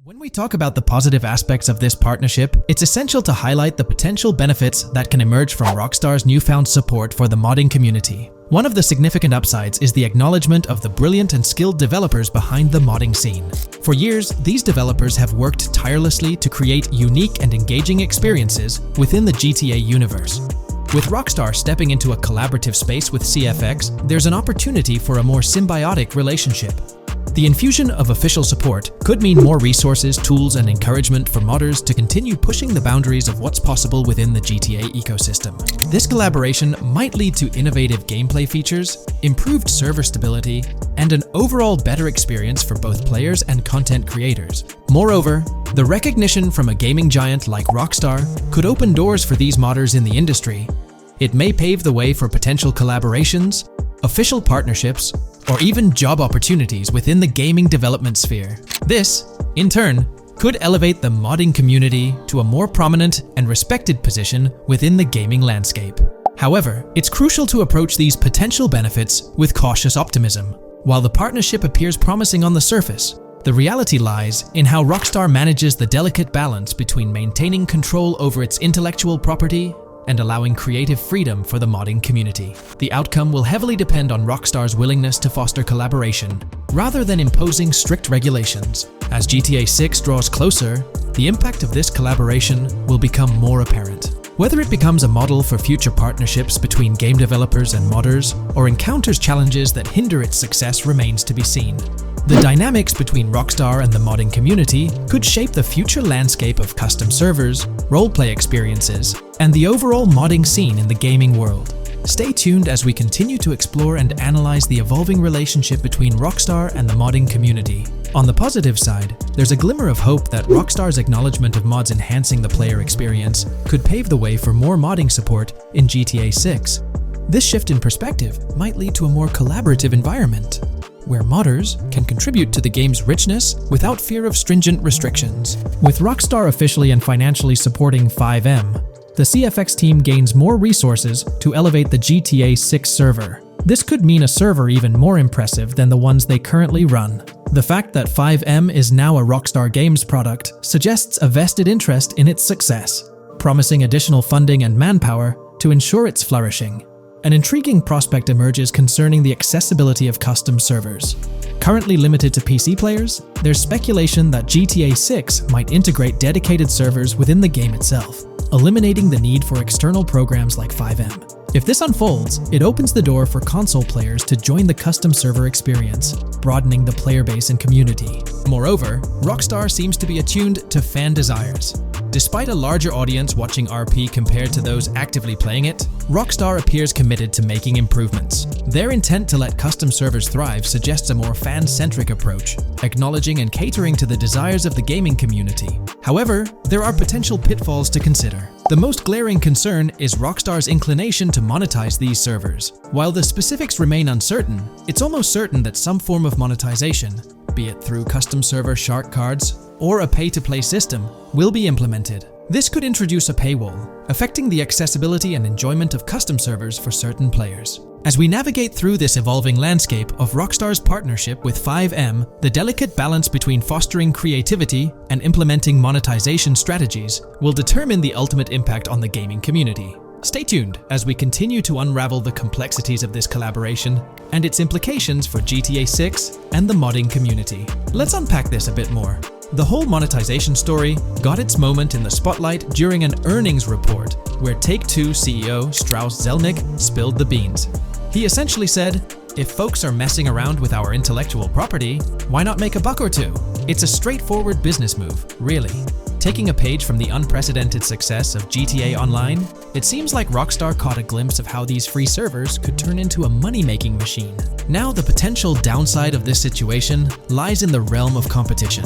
When we talk about the positive aspects of this partnership, it's essential to highlight the potential benefits that can emerge from Rockstar's newfound support for the modding community. One of the significant upsides is the acknowledgement of the brilliant and skilled developers behind the modding scene. For years, these developers have worked tirelessly to create unique and engaging experiences within the GTA universe. With Rockstar stepping into a collaborative space with CFX, there's an opportunity for a more symbiotic relationship. The infusion of official support could mean more resources, tools, and encouragement for modders to continue pushing the boundaries of what's possible within the GTA ecosystem. This collaboration might lead to innovative gameplay features, improved server stability, and an overall better experience for both players and content creators. Moreover, the recognition from a gaming giant like Rockstar could open doors for these modders in the industry. It may pave the way for potential collaborations, official partnerships, or even job opportunities within the gaming development sphere. This, in turn, could elevate the modding community to a more prominent and respected position within the gaming landscape. However, it's crucial to approach these potential benefits with cautious optimism. While the partnership appears promising on the surface, the reality lies in how Rockstar manages the delicate balance between maintaining control over its intellectual property and allowing creative freedom for the modding community. The outcome will heavily depend on Rockstar's willingness to foster collaboration, rather than imposing strict regulations. As GTA 6 draws closer, the impact of this collaboration will become more apparent. Whether it becomes a model for future partnerships between game developers and modders, or encounters challenges that hinder its success remains to be seen. The dynamics between Rockstar and the modding community could shape the future landscape of custom servers, roleplay experiences, and the overall modding scene in the gaming world. Stay tuned as we continue to explore and analyze the evolving relationship between Rockstar and the modding community. On the positive side, there's a glimmer of hope that Rockstar's acknowledgement of mods enhancing the player experience could pave the way for more modding support in GTA 6. This shift in perspective might lead to a more collaborative environment, where modders can contribute to the game's richness without fear of stringent restrictions. With Rockstar officially and financially supporting FiveM, the CFX team gains more resources to elevate the GTA 6 server. This could mean a server even more impressive than the ones they currently run. The fact that FiveM is now a Rockstar Games product suggests a vested interest in its success, promising additional funding and manpower to ensure its flourishing. An intriguing prospect emerges concerning the accessibility of custom servers. Currently limited to PC players, there's speculation that GTA 6 might integrate dedicated servers within the game itself, eliminating the need for external programs like FiveM. If this unfolds, it opens the door for console players to join the custom server experience, broadening the player base and community. Moreover, Rockstar seems to be attuned to fan desires. Despite a larger audience watching RP compared to those actively playing it, Rockstar appears committed to making improvements. Their intent to let custom servers thrive suggests a more fan-centric approach, acknowledging and catering to the desires of the gaming community. However, there are potential pitfalls to consider. The most glaring concern is Rockstar's inclination to monetize these servers. While the specifics remain uncertain, it's almost certain that some form of monetization, be it through custom server shark cards or a pay-to-play system, will be implemented. This could introduce a paywall, affecting the accessibility and enjoyment of custom servers for certain players. As we navigate through this evolving landscape of Rockstar's partnership with FiveM, the delicate balance between fostering creativity and implementing monetization strategies will determine the ultimate impact on the gaming community. Stay tuned as we continue to unravel the complexities of this collaboration and its implications for GTA 6 and the modding community. Let's unpack this a bit more. The whole monetization story got its moment in the spotlight during an earnings report where Take-Two CEO Strauss Zelnick spilled the beans. He essentially said, "If folks are messing around with our intellectual property, why not make a buck or two?" It's a straightforward business move, really. Taking a page from the unprecedented success of GTA Online, it seems like Rockstar caught a glimpse of how these free servers could turn into a money-making machine. Now, the potential downside of this situation lies in the realm of competition.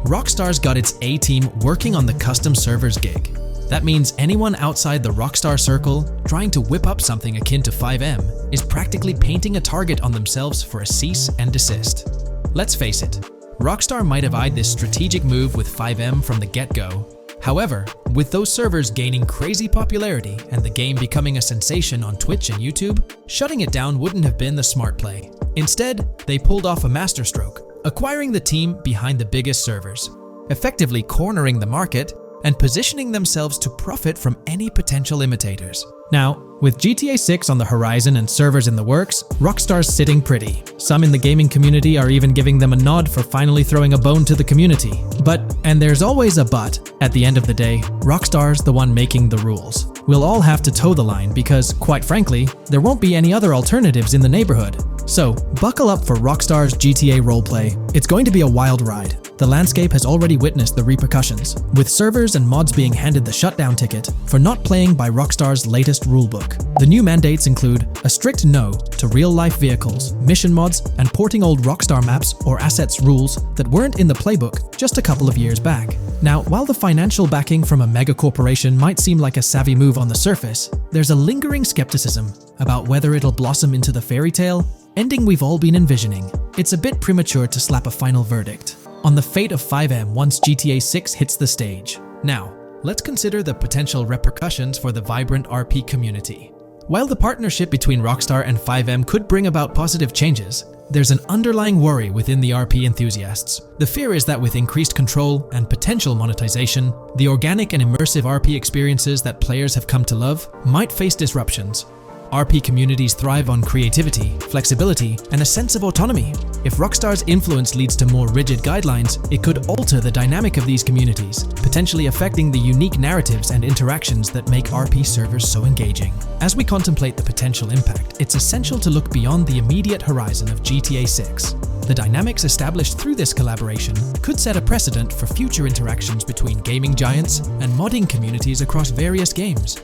Rockstar's got its A-team working on the custom servers gig. That means anyone outside the Rockstar circle trying to whip up something akin to FiveM is practically painting a target on themselves for a cease and desist. Let's face it, Rockstar might have eyed this strategic move with FiveM from the get-go. However, with those servers gaining crazy popularity and the game becoming a sensation on Twitch and YouTube, shutting it down wouldn't have been the smart play. Instead, they pulled off a masterstroke, acquiring the team behind the biggest servers. effectively cornering the market and positioning themselves to profit from any potential imitators. Now, with GTA 6 on the horizon and servers in the works, Rockstar's sitting pretty. Some in the gaming community are even giving them a nod for finally throwing a bone to the community. But, and there's always a but, at the end of the day, Rockstar's the one making the rules. We'll all have to toe the line because, quite frankly, there won't be any other alternatives in the neighborhood. So, buckle up for Rockstar's GTA roleplay. It's going to be a wild ride. The landscape has already witnessed the repercussions, with servers and mods being handed the shutdown ticket for not playing by Rockstar's latest rulebook. The new mandates include a strict no to real-life vehicles, mission mods, and porting old Rockstar maps or assets rules that weren't in the playbook just a couple of years back. Now, while the financial backing from a mega corporation might seem like a savvy move on the surface, there's a lingering skepticism about whether it'll blossom into the fairy tale ending we've all been envisioning. It's a bit premature to slap a final verdict on the fate of FiveM once GTA 6 hits the stage. Now, let's consider the potential repercussions for the vibrant RP community. While the partnership between Rockstar and FiveM could bring about positive changes, there's an underlying worry within the RP enthusiasts. The fear is that with increased control and potential monetization, the organic and immersive RP experiences that players have come to love might face disruptions. RP communities thrive on creativity, flexibility, and a sense of autonomy. If Rockstar's influence leads to more rigid guidelines, it could alter the dynamic of these communities, potentially affecting the unique narratives and interactions that make RP servers so engaging. As we contemplate the potential impact, it's essential to look beyond the immediate horizon of GTA 6. The dynamics established through this collaboration could set a precedent for future interactions between gaming giants and modding communities across various games.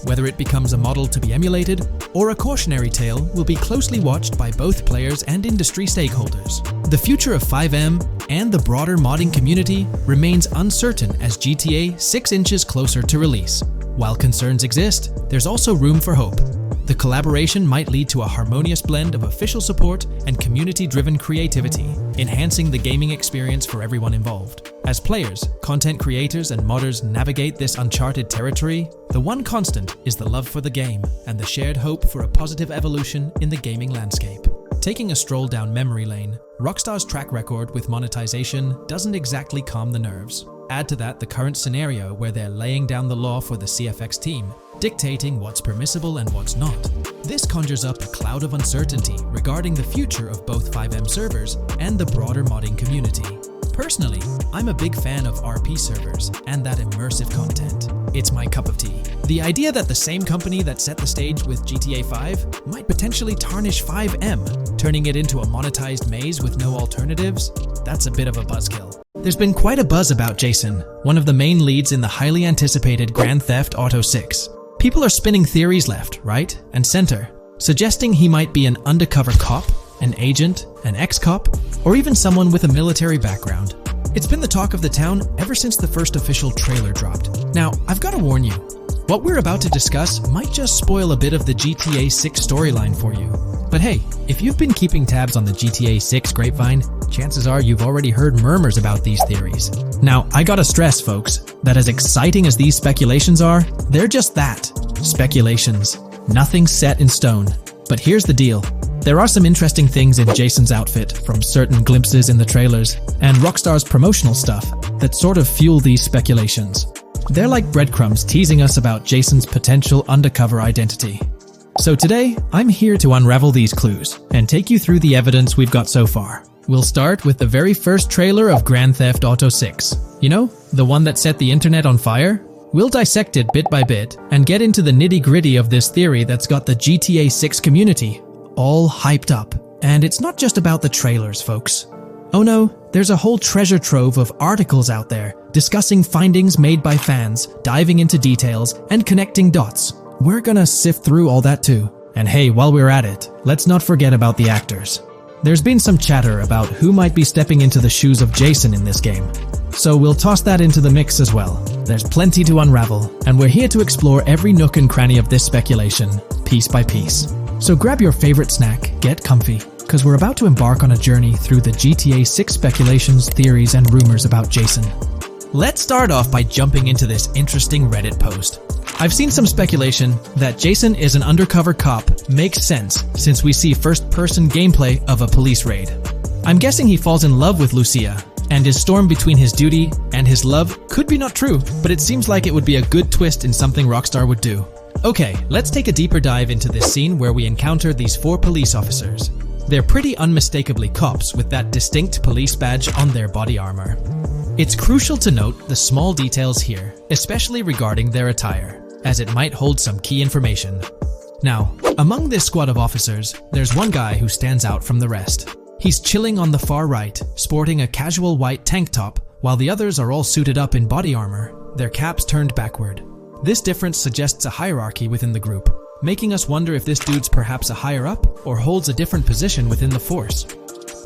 Whether it becomes a model to be emulated or a cautionary tale will be closely watched by both players and industry stakeholders. The future of FiveM and the broader modding community remains uncertain as GTA 6 inches closer to release. While concerns exist, there's also room for hope. The collaboration might lead to a harmonious blend of official support and community-driven creativity, enhancing the gaming experience for everyone involved. As players, content creators, and modders navigate this uncharted territory, the one constant is the love for the game and the shared hope for a positive evolution in the gaming landscape. Taking a stroll down memory lane, Rockstar's track record with monetization doesn't exactly calm the nerves. Add to that the current scenario where they're laying down the law for the CFX team, dictating what's permissible and what's not. This conjures up a cloud of uncertainty regarding the future of both FiveM servers and the broader modding community. Personally, I'm a big fan of RP servers and that immersive content. It's my cup of tea. The idea that the same company that set the stage with GTA 5 might potentially tarnish FiveM, turning it into a monetized maze with no alternatives, that's a bit of a buzzkill. There's been quite a buzz about Jason, one of the main leads in the highly anticipated Grand Theft Auto 6. People are spinning theories left, right, and center, suggesting he might be an undercover cop, an agent, an ex-cop, or even someone with a military background. It's been the talk of the town ever since the first official trailer dropped. Now, I've got to warn you, what we're about to discuss might just spoil a bit of the GTA 6 storyline for you. But hey, if you've been keeping tabs on the GTA 6 grapevine, chances are you've already heard murmurs about these theories. Now, I gotta stress, folks, that as exciting as these speculations are, they're just that, speculations. Nothing's set in stone. But here's the deal. There are some interesting things in Jason's outfit from certain glimpses in the trailers and Rockstar's promotional stuff that sort of fuel these speculations. They're like breadcrumbs teasing us about Jason's potential undercover identity. So today, I'm here to unravel these clues and take you through the evidence we've got so far. We'll start with the very first trailer of Grand Theft Auto 6. You know, the one that set the internet on fire? We'll dissect it bit by bit and get into the nitty-gritty of this theory that's got the GTA 6 community all hyped up. And it's not just about the trailers, folks. Oh no, there's a whole treasure trove of articles out there discussing findings made by fans, diving into details, and connecting dots. We're gonna sift through all that too. And hey, while we're at it, let's not forget about the actors. There's been some chatter about who might be stepping into the shoes of Jason in this game. So we'll toss that into the mix as well. There's plenty to unravel, and we're here to explore every nook and cranny of this speculation, piece by piece. So grab your favorite snack, get comfy, because we're about to embark on a journey through the GTA 6 speculations, theories, and rumors about Jason. Let's start off by jumping into this interesting Reddit post. I've seen some speculation that Jason is an undercover cop makes sense since we see first-person gameplay of a police raid. I'm guessing he falls in love with Lucia, And his storm between his duty and his love could be not true, but it seems like it would be a good twist in something Rockstar would do. Okay, let's take a deeper dive into this scene where we encounter these 4 police officers. They're pretty unmistakably cops with that distinct police badge on their body armor. It's crucial to note the small details here, especially regarding their attire, as it might hold some key information. Now, among this squad of officers, there's one guy who stands out from the rest. He's chilling on the far right, sporting a casual white tank top, while the others are all suited up in body armor, their caps turned backward. This difference suggests a hierarchy within the group, making us wonder if this dude's perhaps a higher up or holds a different position within the force.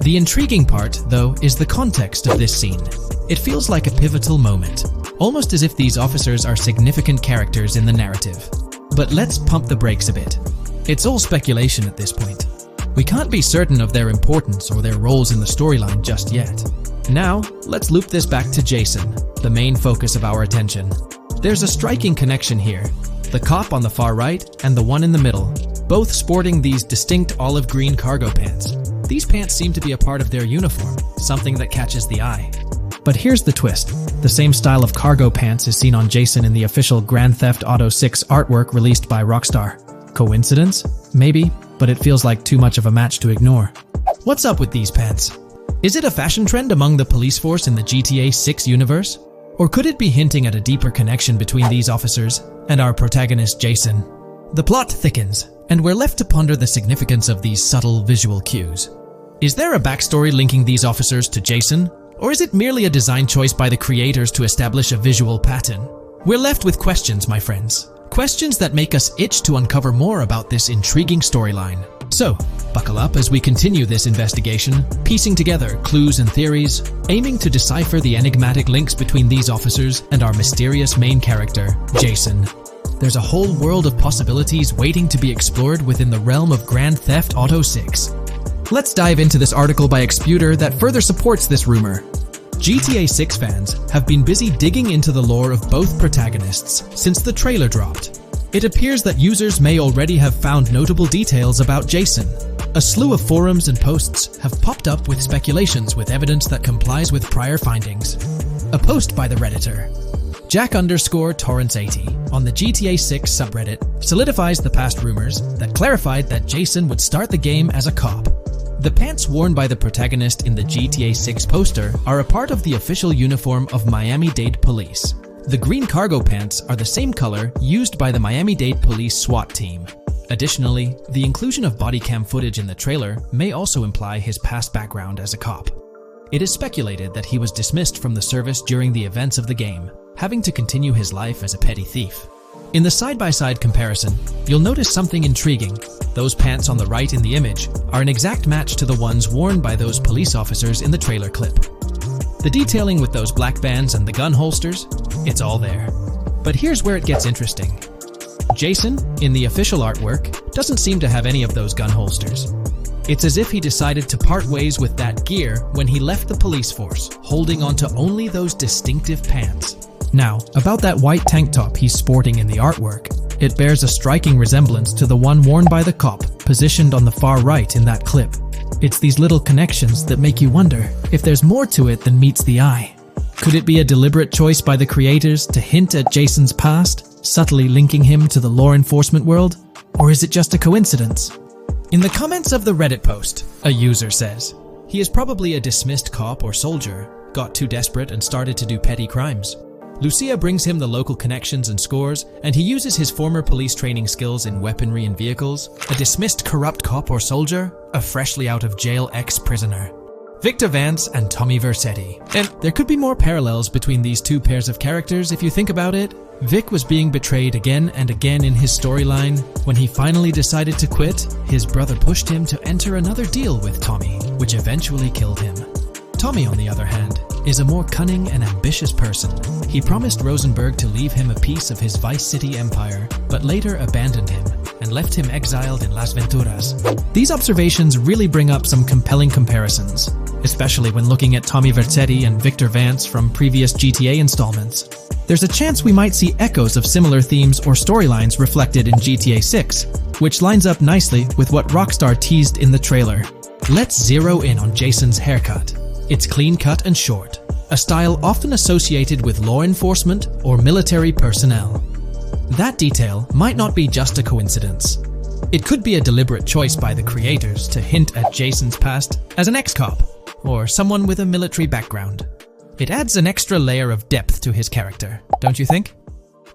The intriguing part, though, is the context of this scene. It feels like a pivotal moment, almost as if these officers are significant characters in the narrative. But let's pump the brakes a bit. It's all speculation at this point. We can't be certain of their importance or their roles in the storyline just yet. Now, let's loop this back to Jason, the main focus of our attention. There's a striking connection here. The cop on the far right and the one in the middle, both sporting these distinct olive green cargo pants. These pants seem to be a part of their uniform, something that catches the eye. But here's the twist. The same style of cargo pants is seen on Jason in the official Grand Theft Auto 6 artwork released by Rockstar. Coincidence? Maybe, but it feels like too much of a match to ignore. What's up with these pants? Is it a fashion trend among the police force in the GTA 6 universe? Or could it be hinting at a deeper connection between these officers and our protagonist Jason? The plot thickens, and we're left to ponder the significance of these subtle visual cues. Is there a backstory linking these officers to Jason? Or is it merely a design choice by the creators to establish a visual pattern? We're left with questions, my friends. Questions that make us itch to uncover more about this intriguing storyline. So, buckle up as we continue this investigation, piecing together clues and theories, aiming to decipher the enigmatic links between these officers and our mysterious main character, Jason. There's a whole world of possibilities waiting to be explored within the realm of Grand Theft Auto 6. Let's dive into this article by Exputer that further supports this rumor. GTA 6 fans have been busy digging into the lore of both protagonists since the trailer dropped. It appears that users may already have found notable details about Jason. A slew of forums and posts have popped up with speculations with evidence that complies with prior findings. A post by the Redditor, Jack_Torrance80, on the GTA 6 subreddit solidifies the past rumors that clarified that Jason would start the game as a cop. The pants worn by the protagonist in the GTA 6 poster are a part of the official uniform of Miami-Dade Police. The green cargo pants are the same color used by the Miami-Dade Police SWAT team. Additionally, the inclusion of body cam footage in the trailer may also imply his past background as a cop. It is speculated that he was dismissed from the service during the events of the game, having to continue his life as a petty thief. In the side-by-side comparison, you'll notice something intriguing. Those pants on the right in the image are an exact match to the ones worn by those police officers in the trailer clip. The detailing with those black bands and the gun holsters, it's all there. But here's where it gets interesting. Jason, in the official artwork, doesn't seem to have any of those gun holsters. It's as if he decided to part ways with that gear when he left the police force, holding onto only those distinctive pants. Now, about that white tank top he's sporting in the artwork, it bears a striking resemblance to the one worn by the cop, positioned on the far right in that clip. It's these little connections that make you wonder if there's more to it than meets the eye. Could it be a deliberate choice by the creators to hint at Jason's past, subtly linking him to the law enforcement world? Or is it just a coincidence? In the comments of the Reddit post, a user says, he is probably a dismissed cop or soldier, got too desperate and started to do petty crimes. Lucia brings him the local connections and scores, and he uses his former police training skills in weaponry and vehicles. A dismissed corrupt cop or soldier, a freshly out of jail ex-prisoner. Victor Vance and Tommy Vercetti. And there could be more parallels between these two pairs of characters if you think about it. Vic was being betrayed again and again in his storyline. When he finally decided to quit, his brother pushed him to enter another deal with Tommy, which eventually killed him. Tommy, on the other hand, is a more cunning and ambitious person. He promised Rosenberg to leave him a piece of his Vice City empire, but later abandoned him and left him exiled in Las Venturas. These observations really bring up some compelling comparisons, especially when looking at Tommy Vercetti and Victor Vance from previous GTA installments. There's a chance we might see echoes of similar themes or storylines reflected in GTA 6, which lines up nicely with what Rockstar teased in the trailer. Let's zero in on Jason's haircut. It's clean-cut and short, a style often associated with law enforcement or military personnel. That detail might not be just a coincidence. It could be a deliberate choice by the creators to hint at Jason's past as an ex-cop or someone with a military background. It adds an extra layer of depth to his character, don't you think?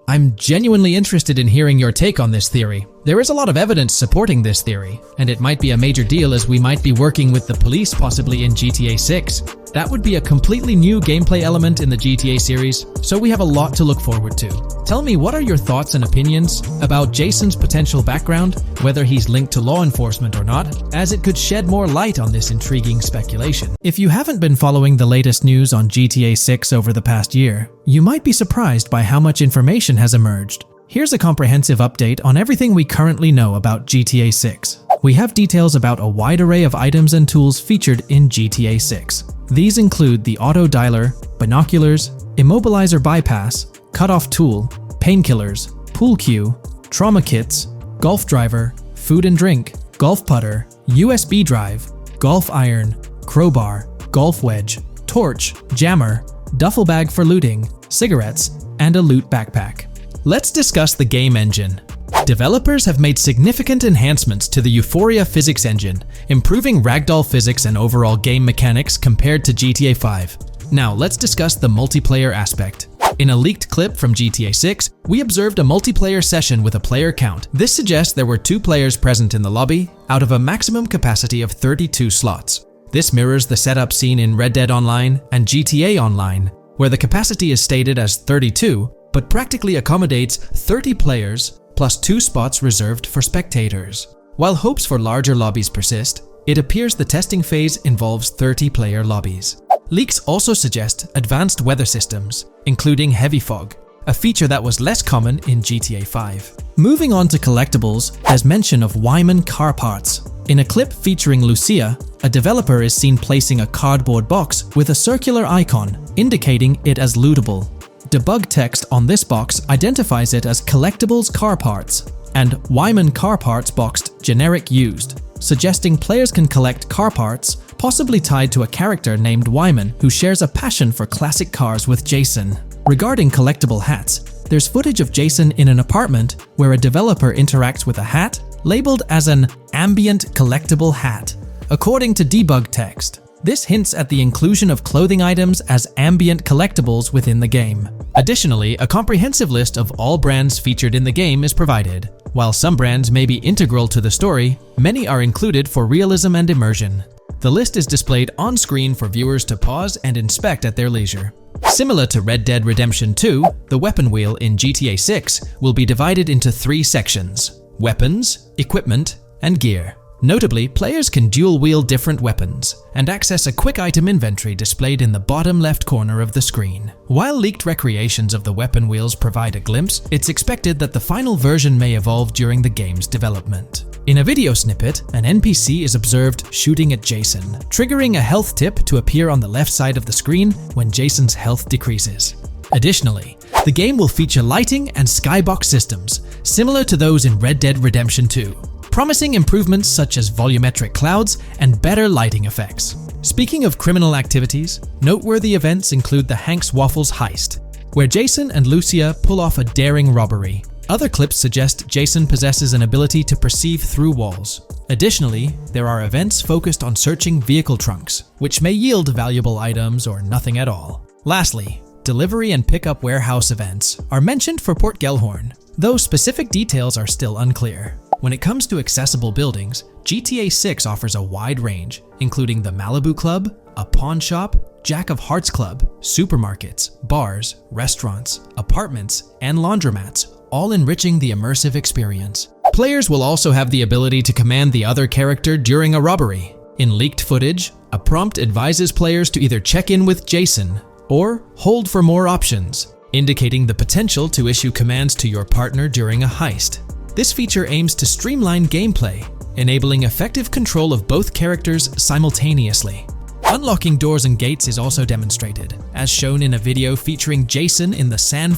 I'm genuinely interested in hearing your take on this theory. There is a lot of evidence supporting this theory, and it might be a major deal as we might be working with the police possibly in GTA 6. That would be a completely new gameplay element in the GTA series, so we have a lot to look forward to. Tell me, what are your thoughts and opinions about Jason's potential background, whether he's linked to law enforcement or not, as it could shed more light on this intriguing speculation. If you haven't been following the latest news on GTA 6 over the past year, you might be surprised by how much information has emerged. Here's a comprehensive update on everything we currently know about GTA 6. We have details about a wide array of items and tools featured in GTA 6. These include the auto dialer, binoculars, immobilizer bypass, cutoff tool, painkillers, pool cue, trauma kits, golf driver, food and drink, golf putter, USB drive, golf iron, crowbar, golf wedge, torch, jammer, duffel bag for looting, cigarettes, and a loot backpack. Let's discuss the game engine. Developers have made significant enhancements to the Euphoria physics engine, improving ragdoll physics and overall game mechanics compared to GTA 5. Now let's discuss the multiplayer aspect. In a leaked clip from GTA 6, we observed a multiplayer session with a player count. This suggests there were 2 players present in the lobby, out of a maximum capacity of 32 slots. This mirrors the setup seen in Red Dead Online and GTA Online, where the capacity is stated as 32, but practically accommodates 30 players plus 2 spots reserved for spectators. While hopes for larger lobbies persist, it appears the testing phase involves 30-player lobbies. Leaks also suggest advanced weather systems, including heavy fog, a feature that was less common in GTA 5. Moving on to collectibles, there's mention of Wyman car parts. In a clip featuring Lucia, a developer is seen placing a cardboard box with a circular icon, indicating it as lootable. Debug text on this box identifies it as collectibles car parts, and Wyman car parts boxed generic used, suggesting players can collect car parts, possibly tied to a character named Wyman who shares a passion for classic cars with Jason. Regarding collectible hats, there's footage of Jason in an apartment where a developer interacts with a hat labeled as an ambient collectible hat. According to debug text, this hints at the inclusion of clothing items as ambient collectibles within the game. Additionally, a comprehensive list of all brands featured in the game is provided. While some brands may be integral to the story, many are included for realism and immersion. The list is displayed on screen for viewers to pause and inspect at their leisure. Similar to Red Dead Redemption 2, the weapon wheel in GTA 6 will be divided into 3 sections: weapons, equipment, and gear. Notably, players can dual-wield different weapons and access a quick item inventory displayed in the bottom left corner of the screen. While leaked recreations of the weapon wheels provide a glimpse, it's expected that the final version may evolve during the game's development. In a video snippet, an NPC is observed shooting at Jason, triggering a health tip to appear on the left side of the screen when Jason's health decreases. Additionally, the game will feature lighting and skybox systems, similar to those in Red Dead Redemption 2. Promising improvements such as volumetric clouds and better lighting effects. Speaking of criminal activities, noteworthy events include the Hank's Waffles heist, where Jason and Lucia pull off a daring robbery. Other clips suggest Jason possesses an ability to perceive through walls. Additionally, there are events focused on searching vehicle trunks, which may yield valuable items or nothing at all. Lastly, delivery and pickup warehouse events are mentioned for Port Gellhorn, though specific details are still unclear. When it comes to accessible buildings, GTA 6 offers a wide range, including the Malibu Club, a pawn shop, Jack of Hearts Club, supermarkets, bars, restaurants, apartments, and laundromats, all enriching the immersive experience. Players will also have the ability to command the other character during a robbery. In leaked footage, a prompt advises players to either check in with Jason or hold for more options, indicating the potential to issue commands to your partner during a heist. This feature aims to streamline gameplay, enabling effective control of both characters simultaneously. Unlocking doors and gates is also demonstrated, as shown in a video featuring Jason in the San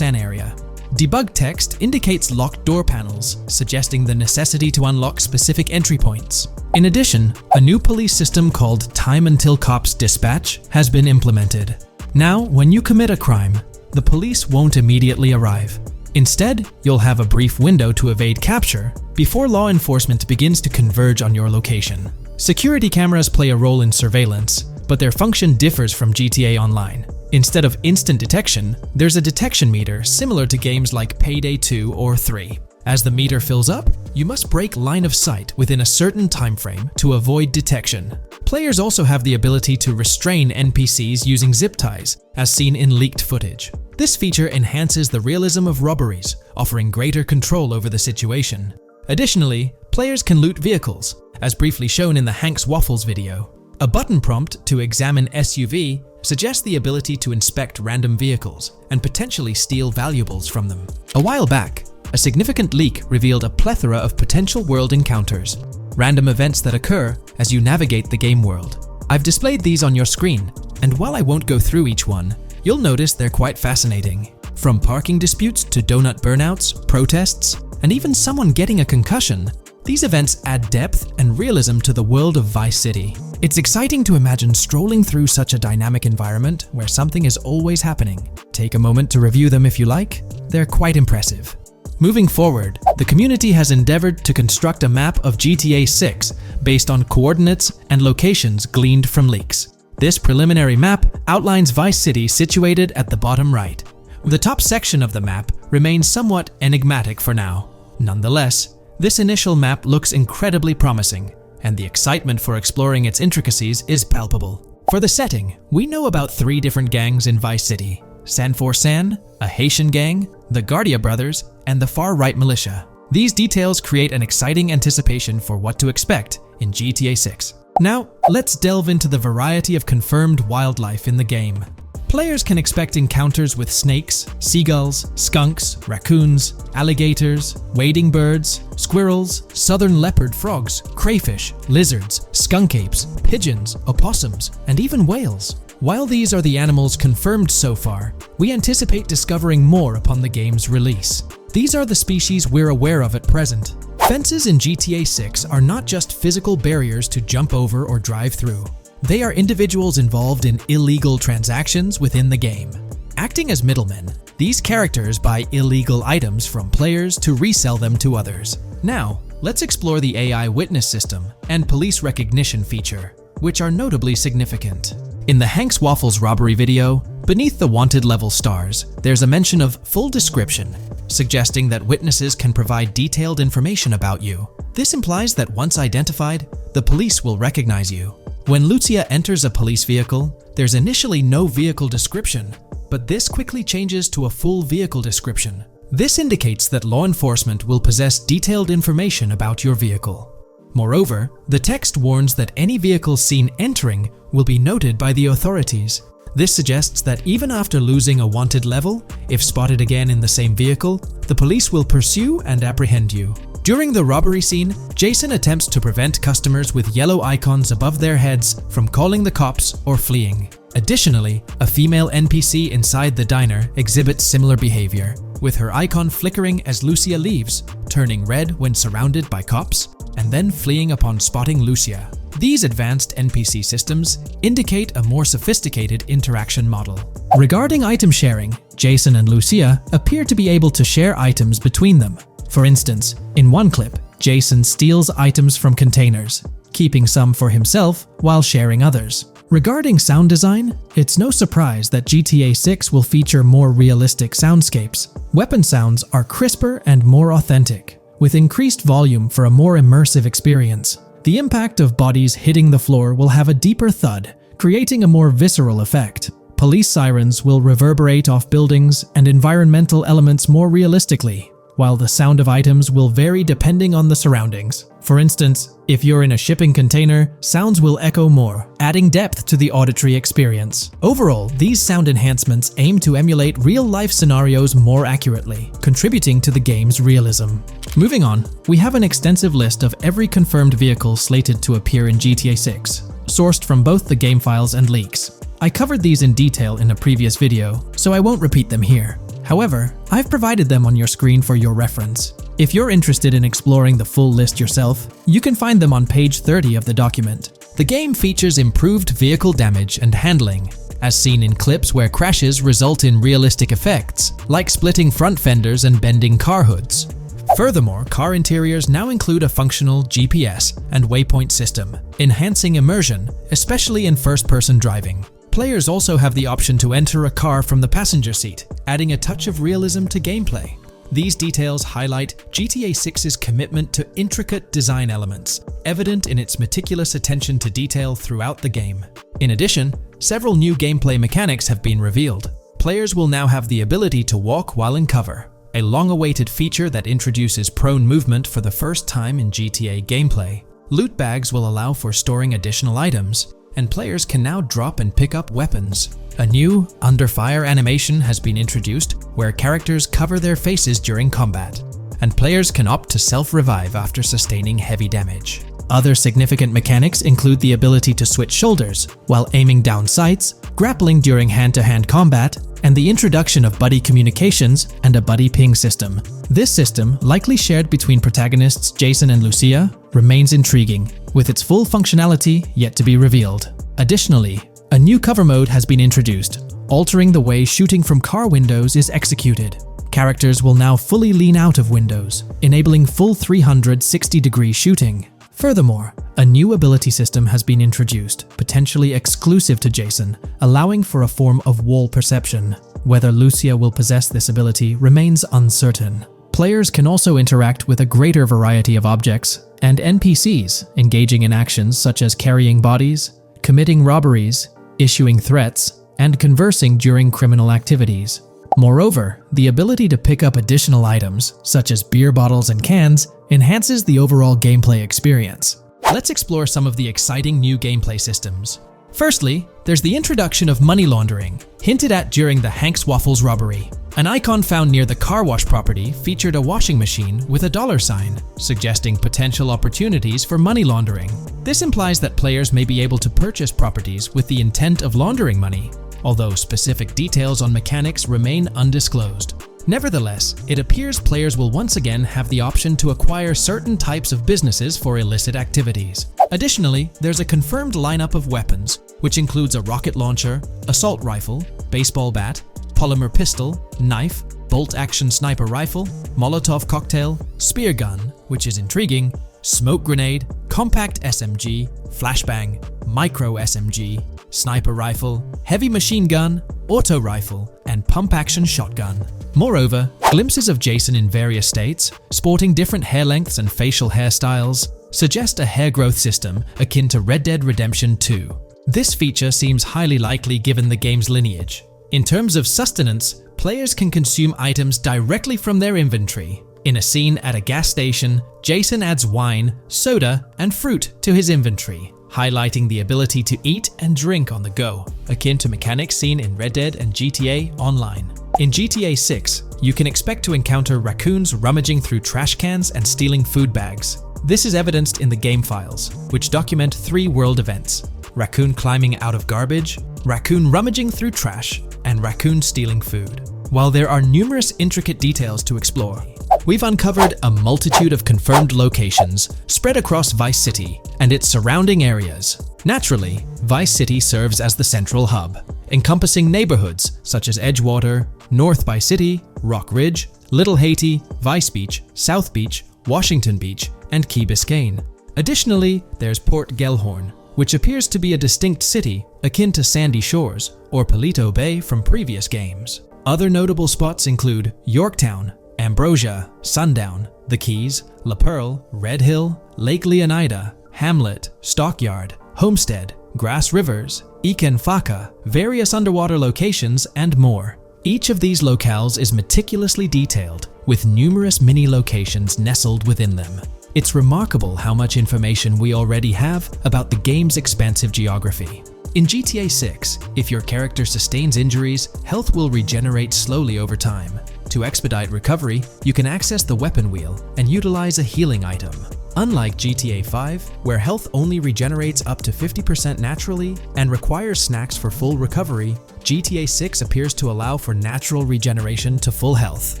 area. Debug text indicates locked door panels, suggesting the necessity to unlock specific entry points. In addition, a new police system called Time Until Cops Dispatch has been implemented. Now, when you commit a crime, the police won't immediately arrive. Instead, you'll have a brief window to evade capture before law enforcement begins to converge on your location. Security cameras play a role in surveillance, but their function differs from GTA Online. Instead of instant detection, there's a detection meter similar to games like Payday 2 or 3. As the meter fills up, you must break line of sight within a certain time frame to avoid detection. Players also have the ability to restrain NPCs using zip ties, as seen in leaked footage. This feature enhances the realism of robberies, offering greater control over the situation. Additionally, players can loot vehicles, as briefly shown in the Hank's Waffles video. A button prompt to examine SUV suggests the ability to inspect random vehicles and potentially steal valuables from them. A while back, a significant leak revealed a plethora of potential world encounters, random events that occur as you navigate the game world. I've displayed these on your screen, and while I won't go through each one, you'll notice they're quite fascinating. From parking disputes to donut burnouts, protests, and even someone getting a concussion, these events add depth and realism to the world of Vice City. It's exciting to imagine strolling through such a dynamic environment where something is always happening. Take a moment to review them if you like. They're quite impressive. Moving forward, the community has endeavored to construct a map of GTA 6 based on coordinates and locations gleaned from leaks. This preliminary map outlines Vice City situated at the bottom right. The top section of the map remains somewhat enigmatic for now. Nonetheless, this initial map looks incredibly promising, and the excitement for exploring its intricacies is palpable. For the setting, we know about 3 different gangs in Vice City: San for San, a Haitian gang, the Guardia Brothers, and the far-right militia. These details create an exciting anticipation for what to expect in GTA 6. Now, let's delve into the variety of confirmed wildlife in the game. Players can expect encounters with snakes, seagulls, skunks, raccoons, alligators, wading birds, squirrels, southern leopard frogs, crayfish, lizards, skunk apes, pigeons, opossums, and even whales. While these are the animals confirmed so far, we anticipate discovering more upon the game's release. These are the species we're aware of at present. Fences in GTA 6 are not just physical barriers to jump over or drive through. They are individuals involved in illegal transactions within the game. Acting as middlemen, these characters buy illegal items from players to resell them to others. Now, let's explore the AI witness system and police recognition feature, which are notably significant. In the Hank's Waffles robbery video, beneath the wanted level stars, there's a mention of full description, suggesting that witnesses can provide detailed information about you. This implies that once identified, the police will recognize you. When Lucia enters a police vehicle, there's initially no vehicle description, but this quickly changes to a full vehicle description. This indicates that law enforcement will possess detailed information about your vehicle. Moreover, the text warns that any vehicle seen entering will be noted by the authorities. This suggests that even after losing a wanted level, if spotted again in the same vehicle, the police will pursue and apprehend you. During the robbery scene, Jason attempts to prevent customers with yellow icons above their heads from calling the cops or fleeing. Additionally, a female NPC inside the diner exhibits similar behavior, with her icon flickering as Lucia leaves, turning red when surrounded by cops, and then fleeing upon spotting Lucia. These advanced NPC systems indicate a more sophisticated interaction model. Regarding item sharing, Jason and Lucia appear to be able to share items between them. For instance, in one clip, Jason steals items from containers, keeping some for himself while sharing others. Regarding sound design, it's no surprise that GTA 6 will feature more realistic soundscapes. Weapon sounds are crisper and more authentic, with increased volume for a more immersive experience. The impact of bodies hitting the floor will have a deeper thud, creating a more visceral effect. Police sirens will reverberate off buildings and environmental elements more realistically, while the sound of items will vary depending on the surroundings. For instance, if you're in a shipping container, sounds will echo more, adding depth to the auditory experience. Overall, these sound enhancements aim to emulate real-life scenarios more accurately, contributing to the game's realism. Moving on, we have an extensive list of every confirmed vehicle slated to appear in GTA 6, sourced from both the game files and leaks. I covered these in detail in a previous video, so I won't repeat them here. However, I've provided them on your screen for your reference. If you're interested in exploring the full list yourself, you can find them on page 30 of the document. The game features improved vehicle damage and handling, as seen in clips where crashes result in realistic effects, like splitting front fenders and bending car hoods. Furthermore, car interiors now include a functional GPS and waypoint system, enhancing immersion, especially in first-person driving. Players also have the option to enter a car from the passenger seat, adding a touch of realism to gameplay. These details highlight GTA 6's commitment to intricate design elements, evident in its meticulous attention to detail throughout the game. In addition, several new gameplay mechanics have been revealed. Players will now have the ability to walk while in cover, a long-awaited feature that introduces prone movement for the first time in GTA gameplay. Loot bags will allow for storing additional items, and players can now drop and pick up weapons. A new under fire animation has been introduced where characters cover their faces during combat, and players can opt to self-revive after sustaining heavy damage. Other significant mechanics include the ability to switch shoulders while aiming down sights, grappling during hand-to-hand combat, and the introduction of buddy communications and a buddy ping system. This system, likely shared between protagonists Jason and Lucia, remains intriguing, with its full functionality yet to be revealed. Additionally, a new cover mode has been introduced, altering the way shooting from car windows is executed. Characters will now fully lean out of windows, enabling full 360-degree shooting. Furthermore, a new ability system has been introduced, potentially exclusive to Jason, allowing for a form of wall perception. Whether Lucia will possess this ability remains uncertain. Players can also interact with a greater variety of objects and NPCs, engaging in actions such as carrying bodies, committing robberies, issuing threats, and conversing during criminal activities. Moreover, the ability to pick up additional items, such as beer bottles and cans, enhances the overall gameplay experience. Let's explore some of the exciting new gameplay systems. Firstly, there's the introduction of money laundering, hinted at during the Hank's Waffles robbery. An icon found near the car wash property featured a washing machine with a dollar sign, suggesting potential opportunities for money laundering. This implies that players may be able to purchase properties with the intent of laundering money, although specific details on mechanics remain undisclosed. Nevertheless, it appears players will once again have the option to acquire certain types of businesses for illicit activities. Additionally, there's a confirmed lineup of weapons, which includes a rocket launcher, assault rifle, baseball bat, polymer pistol, knife, bolt-action sniper rifle, Molotov cocktail, spear gun, which is intriguing, smoke grenade, compact SMG, flashbang, micro SMG, sniper rifle, heavy machine gun, auto rifle, and pump-action shotgun. Moreover, glimpses of Jason in various states, sporting different hair lengths and facial hairstyles, suggest a hair growth system akin to Red Dead Redemption 2. This feature seems highly likely given the game's lineage. In terms of sustenance, players can consume items directly from their inventory. In a scene at a gas station, Jason adds wine, soda, and fruit to his inventory, highlighting the ability to eat and drink on the go, akin to mechanics seen in Red Dead and GTA Online. In GTA 6, you can expect to encounter raccoons rummaging through trash cans and stealing food bags. This is evidenced in the game files, which document 3 world events: raccoon climbing out of garbage, raccoon rummaging through trash, and raccoon stealing food. While there are numerous intricate details to explore, we've uncovered a multitude of confirmed locations spread across Vice City and its surrounding areas. Naturally, Vice City serves as the central hub, encompassing neighborhoods such as Edgewater, North Vice City, Rock Ridge, Little Haiti, Vice Beach, South Beach, Washington Beach, and Key Biscayne. Additionally, there's Port Gellhorn, which appears to be a distinct city akin to Sandy Shores or Palito Bay from previous games. Other notable spots include Yorktown, Ambrosia, Sundown, The Keys, La Pearl, Red Hill, Lake Leonida, Hamlet, Stockyard, Homestead, Grass Rivers, Ikenfaka, various underwater locations, and more. Each of these locales is meticulously detailed, with numerous mini locations nestled within them. It's remarkable how much information we already have about the game's expansive geography. In GTA 6, if your character sustains injuries, health will regenerate slowly over time. To expedite recovery, you can access the weapon wheel and utilize a healing item. Unlike GTA 5, where health only regenerates up to 50% naturally and requires snacks for full recovery, GTA 6 appears to allow for natural regeneration to full health,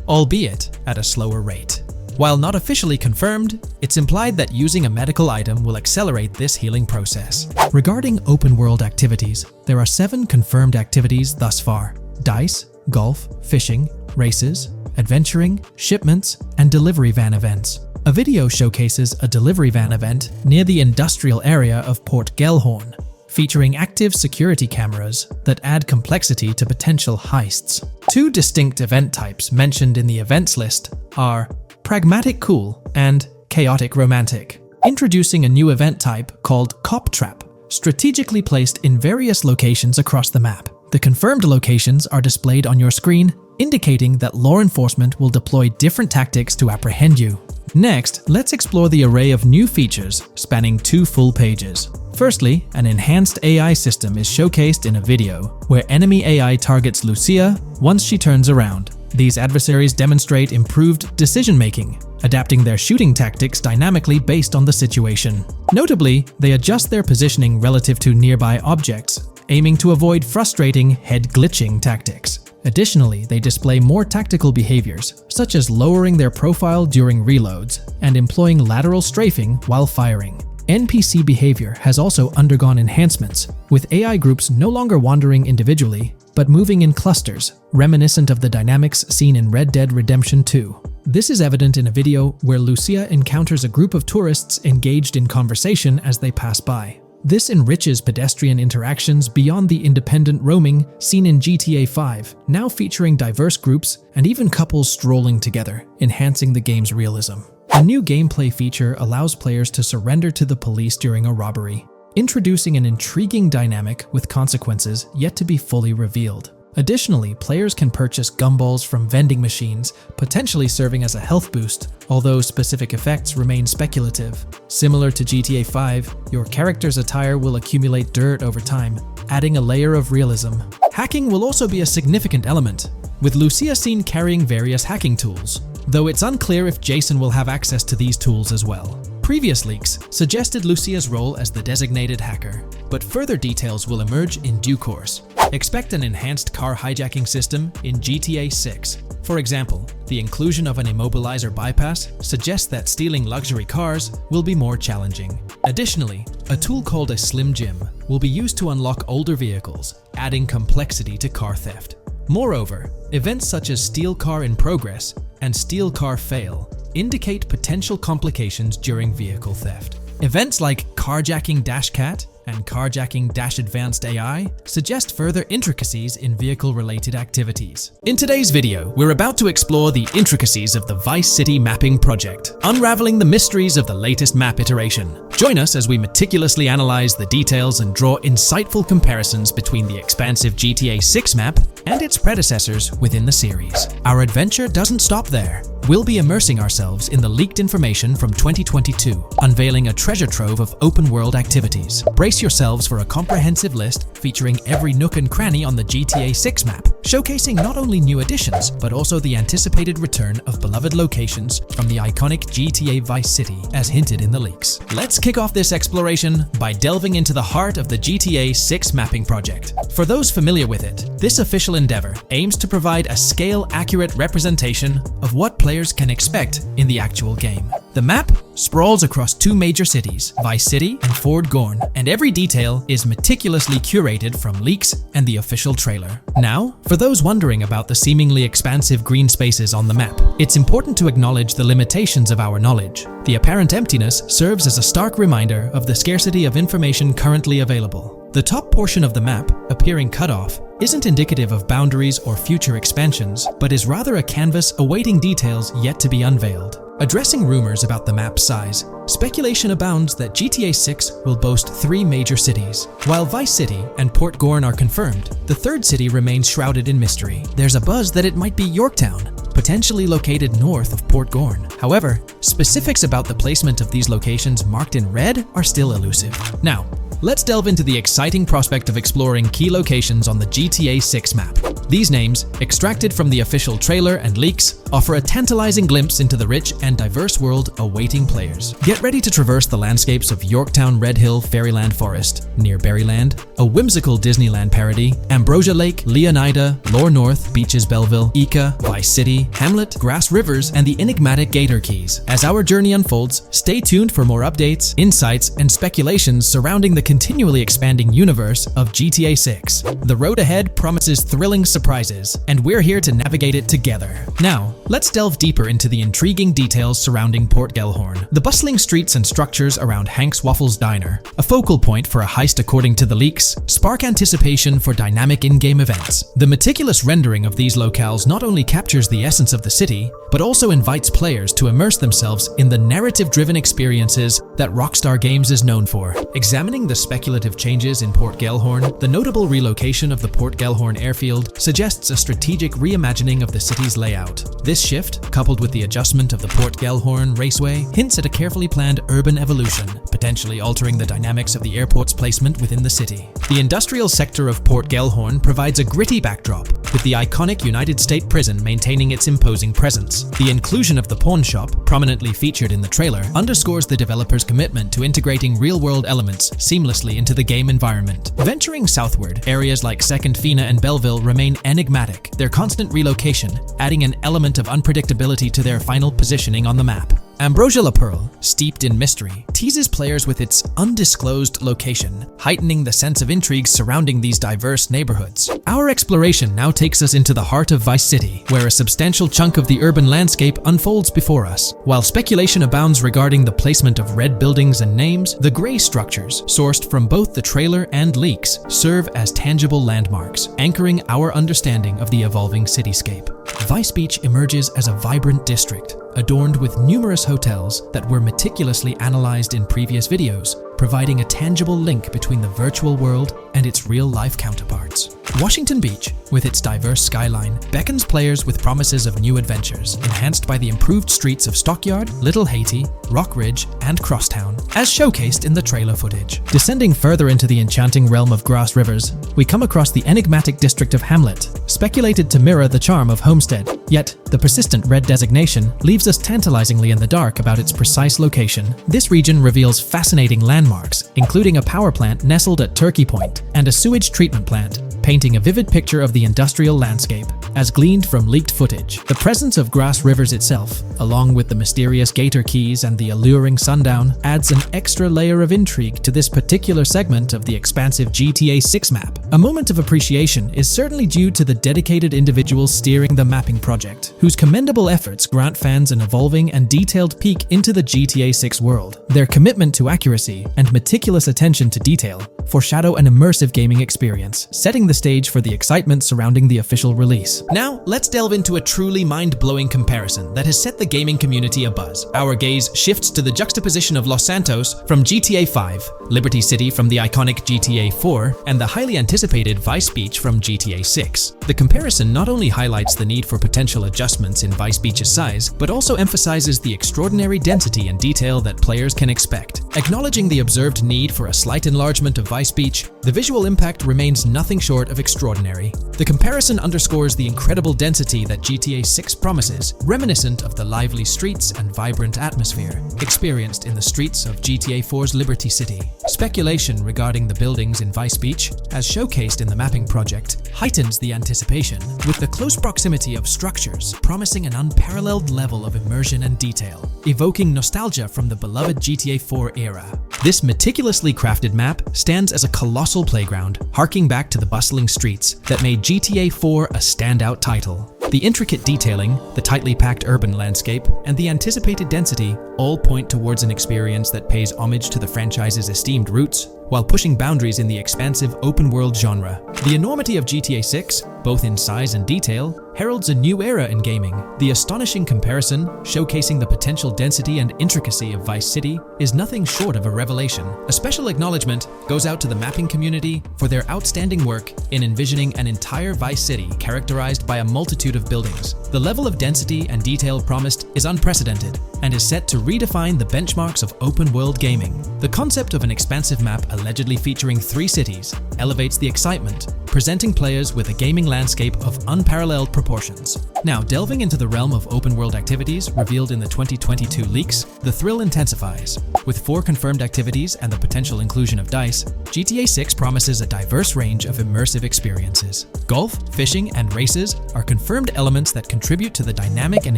albeit at a slower rate. While not officially confirmed, it's implied that using a medical item will accelerate this healing process. Regarding open-world activities, there are 7 confirmed activities thus far: dice, golf, fishing, races, adventuring, shipments, and delivery van events. A video showcases a delivery van event near the industrial area of Port Gellhorn, featuring active security cameras that add complexity to potential heists. 2 distinct event types mentioned in the events list are Pragmatic Cool and Chaotic Romantic, introducing a new event type called Cop Trap, strategically placed in various locations across the map. The confirmed locations are displayed on your screen, indicating that law enforcement will deploy different tactics to apprehend you. Next, let's explore the array of new features spanning 2 full pages. Firstly, an enhanced AI system is showcased in a video, where enemy AI targets Lucia once she turns around. These adversaries demonstrate improved decision-making, adapting their shooting tactics dynamically based on the situation. Notably, they adjust their positioning relative to nearby objects, aiming to avoid frustrating head-glitching tactics. Additionally, they display more tactical behaviors, such as lowering their profile during reloads and employing lateral strafing while firing. NPC behavior has also undergone enhancements, with AI groups no longer wandering individually, but moving in clusters, reminiscent of the dynamics seen in Red Dead Redemption 2. This is evident in a video where Lucia encounters a group of tourists engaged in conversation as they pass by. This enriches pedestrian interactions beyond the independent roaming seen in GTA 5, now featuring diverse groups and even couples strolling together, enhancing the game's realism. A new gameplay feature allows players to surrender to the police during a robbery, introducing an intriguing dynamic with consequences yet to be fully revealed. Additionally, players can purchase gumballs from vending machines, potentially serving as a health boost, although specific effects remain speculative. Similar to GTA 5, your character's attire will accumulate dirt over time, adding a layer of realism. Hacking will also be a significant element, with Lucia seen carrying various hacking tools, though it's unclear if Jason will have access to these tools as well. Previous leaks suggested Lucia's role as the designated hacker, but further details will emerge in due course. Expect an enhanced car hijacking system in GTA 6. For example, the inclusion of an immobilizer bypass suggests that stealing luxury cars will be more challenging. Additionally, a tool called a Slim Jim will be used to unlock older vehicles, adding complexity to car theft. Moreover, events such as Steal Car in Progress and Steal Car Fail indicate potential complications during vehicle theft. Events like Carjacking Cat and Carjacking Advanced AI suggest further intricacies in vehicle-related activities. In today's video, we're about to explore the intricacies of the Vice City mapping project, unraveling the mysteries of the latest map iteration. Join us as we meticulously analyze the details and draw insightful comparisons between the expansive GTA 6 map and its predecessors within the series. Our adventure doesn't stop there. We'll be immersing ourselves in the leaked information from 2022, unveiling a treasure trove of open-world activities. Brace yourselves for a comprehensive list featuring every nook and cranny on the GTA 6 map, showcasing not only new additions, but also the anticipated return of beloved locations from the iconic GTA Vice City, as hinted in the leaks. Let's kick off this exploration by delving into the heart of the GTA 6 mapping project. For those familiar with it, this official endeavor aims to provide a scale-accurate representation of what players can expect in the actual game. The map sprawls across 2 major cities, Vice City and Fort Gorn, and every detail is meticulously curated from leaks and the official trailer. Now, for those wondering about the seemingly expansive green spaces on the map, it's important to acknowledge the limitations of our knowledge. The apparent emptiness serves as a stark reminder of the scarcity of information currently available. The top portion of the map, appearing cut off, isn't indicative of boundaries or future expansions, but is rather a canvas awaiting details yet to be unveiled. Addressing rumors about the map's size, speculation abounds that GTA 6 will boast 3 major cities. While Vice City and Port Gorn are confirmed, the third city remains shrouded in mystery. There's a buzz that it might be Yorktown, potentially located north of Port Gorn. However, specifics about the placement of these locations marked in red are still elusive. Now, let's delve into the exciting prospect of exploring key locations on the GTA 6 map. These names, extracted from the official trailer and leaks, offer a tantalizing glimpse into the rich and diverse world awaiting players. Get ready to traverse the landscapes of Yorktown Red Hill Fairyland Forest, near Berryland, a whimsical Disneyland parody, Ambrosia Lake, Leonida, Lore North, Beaches Belleville, Ica, Vice City, Hamlet, Grass Rivers, and the enigmatic Gator Keys. As our journey unfolds, stay tuned for more updates, insights, and speculations surrounding the continually expanding universe of GTA 6. The road ahead promises thrilling surprises, and we're here to navigate it together. Now, let's delve deeper into the intriguing details surrounding Port Gellhorn. The bustling streets and structures around Hank's Waffles Diner, a focal point for a heist according to the leaks, spark anticipation for dynamic in-game events. The meticulous rendering of these locales not only captures the essence of the city, but also invites players to immerse themselves in the narrative-driven experiences that Rockstar Games is known for. Examining the speculative changes in Port Gellhorn, the notable relocation of the Port Gellhorn airfield suggests a strategic reimagining of the city's layout. This shift, coupled with the adjustment of the Port Gellhorn Raceway, hints at a carefully planned urban evolution, potentially altering the dynamics of the airport's placement within the city. The industrial sector of Port Gellhorn provides a gritty backdrop, with the iconic United States prison maintaining its imposing presence. The inclusion of the pawn shop, prominently featured in the trailer, underscores the developer's commitment to integrating real-world elements seamlessly into the game environment. Venturing southward, areas like Second Fina and Belleville remain enigmatic, their constant relocation adding an element of unpredictability to their final positioning on the map. Ambrosia La Pearl, steeped in mystery, teases players with its undisclosed location, heightening the sense of intrigue surrounding these diverse neighborhoods. Our exploration now takes us into the heart of Vice City, where a substantial chunk of the urban landscape unfolds before us. While speculation abounds regarding the placement of red buildings and names, the gray structures, sourced from both the trailer and leaks, serve as tangible landmarks, anchoring our understanding of the evolving cityscape. Vice Beach emerges as a vibrant district, adorned with numerous hotels that were meticulously analyzed in previous videos, providing a tangible link between the virtual world and its real-life counterparts. Washington Beach, with its diverse skyline, beckons players with promises of new adventures, enhanced by the improved streets of Stockyard, Little Haiti, Rock Ridge, and Crosstown, as showcased in the trailer footage. Descending further into the enchanting realm of Grass Rivers, we come across the enigmatic district of Hamlet, speculated to mirror the charm of Homestead. Yet, the persistent red designation leaves us tantalizingly in the dark about its precise location. This region reveals fascinating landmarks, including a power plant nestled at Turkey Point and a sewage treatment plant, painting a vivid picture of the industrial landscape, as gleaned from leaked footage. The presence of Grass Rivers itself, along with the mysterious Gator Keys and the alluring sundown, adds an extra layer of intrigue to this particular segment of the expansive GTA 6 map. A moment of appreciation is certainly due to the dedicated individuals steering the mapping project, whose commendable efforts grant fans an evolving and detailed peek into the GTA 6 world. Their commitment to accuracy and meticulous attention to detail foreshadow an immersive gaming experience, setting the stage for the excitement surrounding the official release. Now, let's delve into a truly mind-blowing comparison that has set the gaming community abuzz. Our gaze shifts to the juxtaposition of Los Santos from GTA 5, Liberty City from the iconic GTA 4, and the highly anticipated Vice Beach from GTA 6. The comparison not only highlights the need for potential adjustments in Vice Beach's size, but also emphasizes the extraordinary density and detail that players can expect. Acknowledging the observed need for a slight enlargement of Vice Beach, the visual impact remains nothing short of extraordinary. The comparison underscores the incredible density that GTA 6 promises, reminiscent of the lively streets and vibrant atmosphere experienced in the streets of GTA 4's Liberty City. Speculation regarding the buildings in Vice Beach, as showcased in the mapping project, heightens the anticipation, with the close proximity of structures promising an unparalleled level of immersion and detail, evoking nostalgia from the beloved GTA 4 era. This meticulously crafted map stands as a colossal playground, harking back to the bustling streets that made GTA 4 a standout title. The intricate detailing, the tightly packed urban landscape, and the anticipated density all point towards an experience that pays homage to the franchise's esteemed roots, while pushing boundaries in the expansive open-world genre. The enormity of GTA 6, both in size and detail, heralds a new era in gaming. The astonishing comparison, showcasing the potential density and intricacy of Vice City, is nothing short of a revelation. A special acknowledgement goes out to the mapping community for their outstanding work in envisioning an entire Vice City characterized by a multitude of buildings. The level of density and detail promised is unprecedented and is set to redefine the benchmarks of open-world gaming. The concept of an expansive map allegedly featuring 3 cities elevates the excitement, presenting players with a gaming landscape of unparalleled proportions. Now, delving into the realm of open-world activities revealed in the 2022 leaks, the thrill intensifies. With 4 confirmed activities and the potential inclusion of dice, GTA 6 promises a diverse range of immersive experiences. Golf, fishing, and races are confirmed elements that contribute to the dynamic and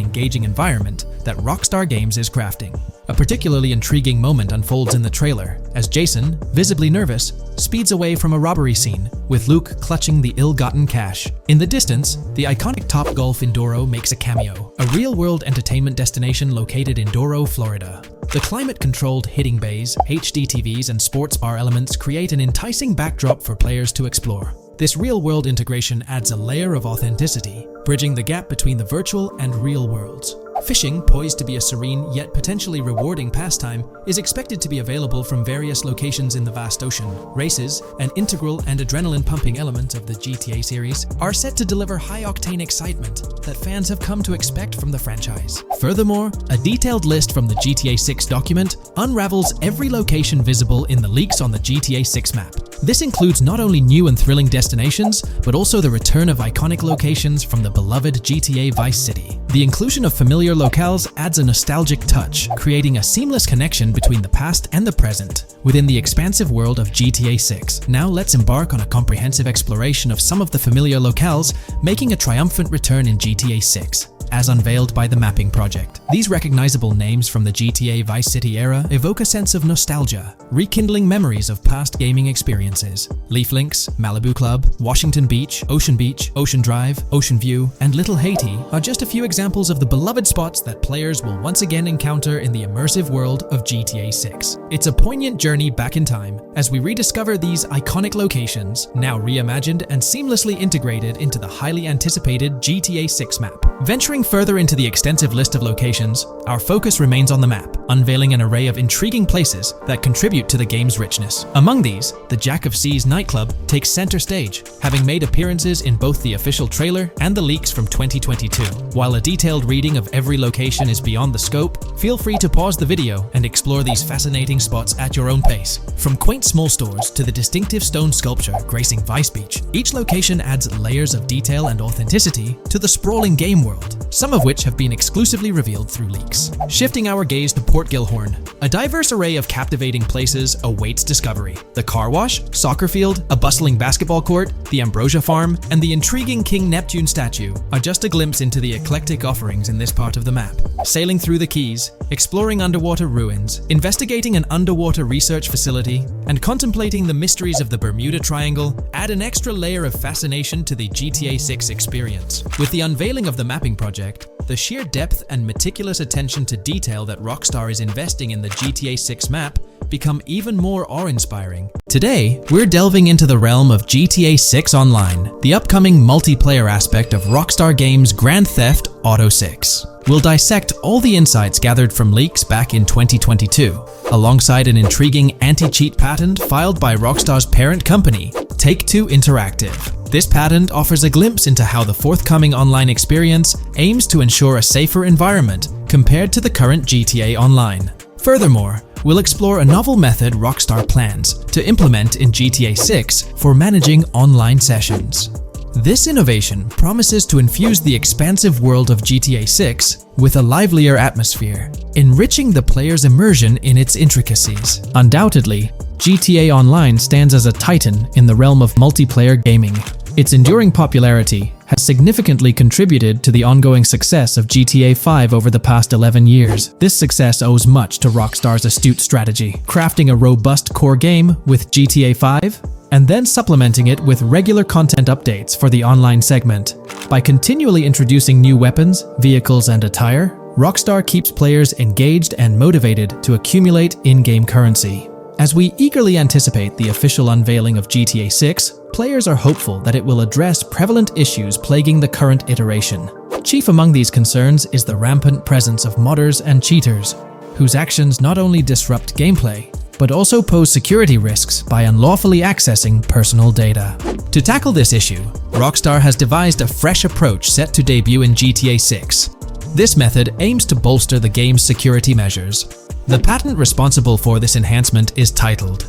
engaging environment that Rockstar Games is crafting. A particularly intriguing moment unfolds in the trailer, as Jason, visibly nervous, speeds away from a robbery scene, with Luke clutching the ill-gotten cash. In the distance, the iconic Topgolf in Doro makes a cameo, a real-world entertainment destination located in Doro, Florida. The climate-controlled hitting bays, HD TVs, and sports bar elements create an enticing backdrop for players to explore. This real-world integration adds a layer of authenticity, bridging the gap between the virtual and real worlds. Fishing, poised to be a serene yet potentially rewarding pastime, is expected to be available from various locations in the vast ocean. Races, an integral and adrenaline-pumping element of the GTA series, are set to deliver high-octane excitement that fans have come to expect from the franchise. Furthermore, a detailed list from the GTA 6 document unravels every location visible in the leaks on the GTA 6 map. This includes not only new and thrilling destinations, but also the return of iconic locations from the beloved GTA Vice City. The inclusion of familiar locales adds a nostalgic touch, creating a seamless connection between the past and the present within the expansive world of GTA 6. Now let's embark on a comprehensive exploration of some of the familiar locales, making a triumphant return in GTA 6. As unveiled by the mapping project. These recognizable names from the GTA Vice City era evoke a sense of nostalgia, rekindling memories of past gaming experiences. Leaf Links, Malibu Club, Washington Beach, Ocean Drive, Ocean View, and Little Haiti are just a few examples of the beloved spots that players will once again encounter in the immersive world of GTA 6. It's a poignant journey back in time as we rediscover these iconic locations, now reimagined and seamlessly integrated into the highly anticipated GTA 6 map. Venturing further into the extensive list of locations, our focus remains on the map, unveiling an array of intriguing places that contribute to the game's richness. Among these, the Jack of Seas nightclub takes center stage, having made appearances in both the official trailer and the leaks from 2022. While a detailed reading of every location is beyond the scope, feel free to pause the video and explore these fascinating spots at your own pace. From quaint small stores to the distinctive stone sculpture gracing Vice Beach, each location adds layers of detail and authenticity to the sprawling game world, some of which have been exclusively revealed through leaks. Shifting our gaze to Port Gilhorn, a diverse array of captivating places awaits discovery. The car wash, soccer field, a bustling basketball court, the Ambrosia Farm, and the intriguing King Neptune statue are just a glimpse into the eclectic offerings in this part of the map. Sailing through the Keys, exploring underwater ruins, investigating an underwater research facility, and contemplating the mysteries of the Bermuda Triangle add an extra layer of fascination to the GTA 6 experience. With the unveiling of the mapping project, the sheer depth and meticulous attention to detail that Rockstar is investing in the GTA 6 map become even more awe-inspiring. Today, we're delving into the realm of GTA 6 Online, the upcoming multiplayer aspect of Rockstar Games' Grand Theft Auto 6. We'll dissect all the insights gathered from leaks back in 2022, alongside an intriguing anti-cheat patent filed by Rockstar's parent company, Take-Two Interactive. This patent offers a glimpse into how the forthcoming online experience aims to ensure a safer environment compared to the current GTA Online. Furthermore, we'll explore a novel method Rockstar plans to implement in GTA 6 for managing online sessions. This innovation promises to infuse the expansive world of GTA 6 with a livelier atmosphere, enriching the player's immersion in its intricacies. Undoubtedly, GTA Online stands as a titan in the realm of multiplayer gaming. Its enduring popularity has significantly contributed to the ongoing success of GTA 5 over the past 11 years. This success owes much to Rockstar's astute strategy, crafting a robust core game with GTA 5 and then supplementing it with regular content updates for the online segment. By continually introducing new weapons, vehicles, and attire, Rockstar keeps players engaged and motivated to accumulate in-game currency. As we eagerly anticipate the official unveiling of GTA 6, players are hopeful that it will address prevalent issues plaguing the current iteration. Chief among these concerns is the rampant presence of modders and cheaters, whose actions not only disrupt gameplay, but also pose security risks by unlawfully accessing personal data. To tackle this issue, Rockstar has devised a fresh approach set to debut in GTA 6. This method aims to bolster the game's security measures. The patent responsible for this enhancement is titled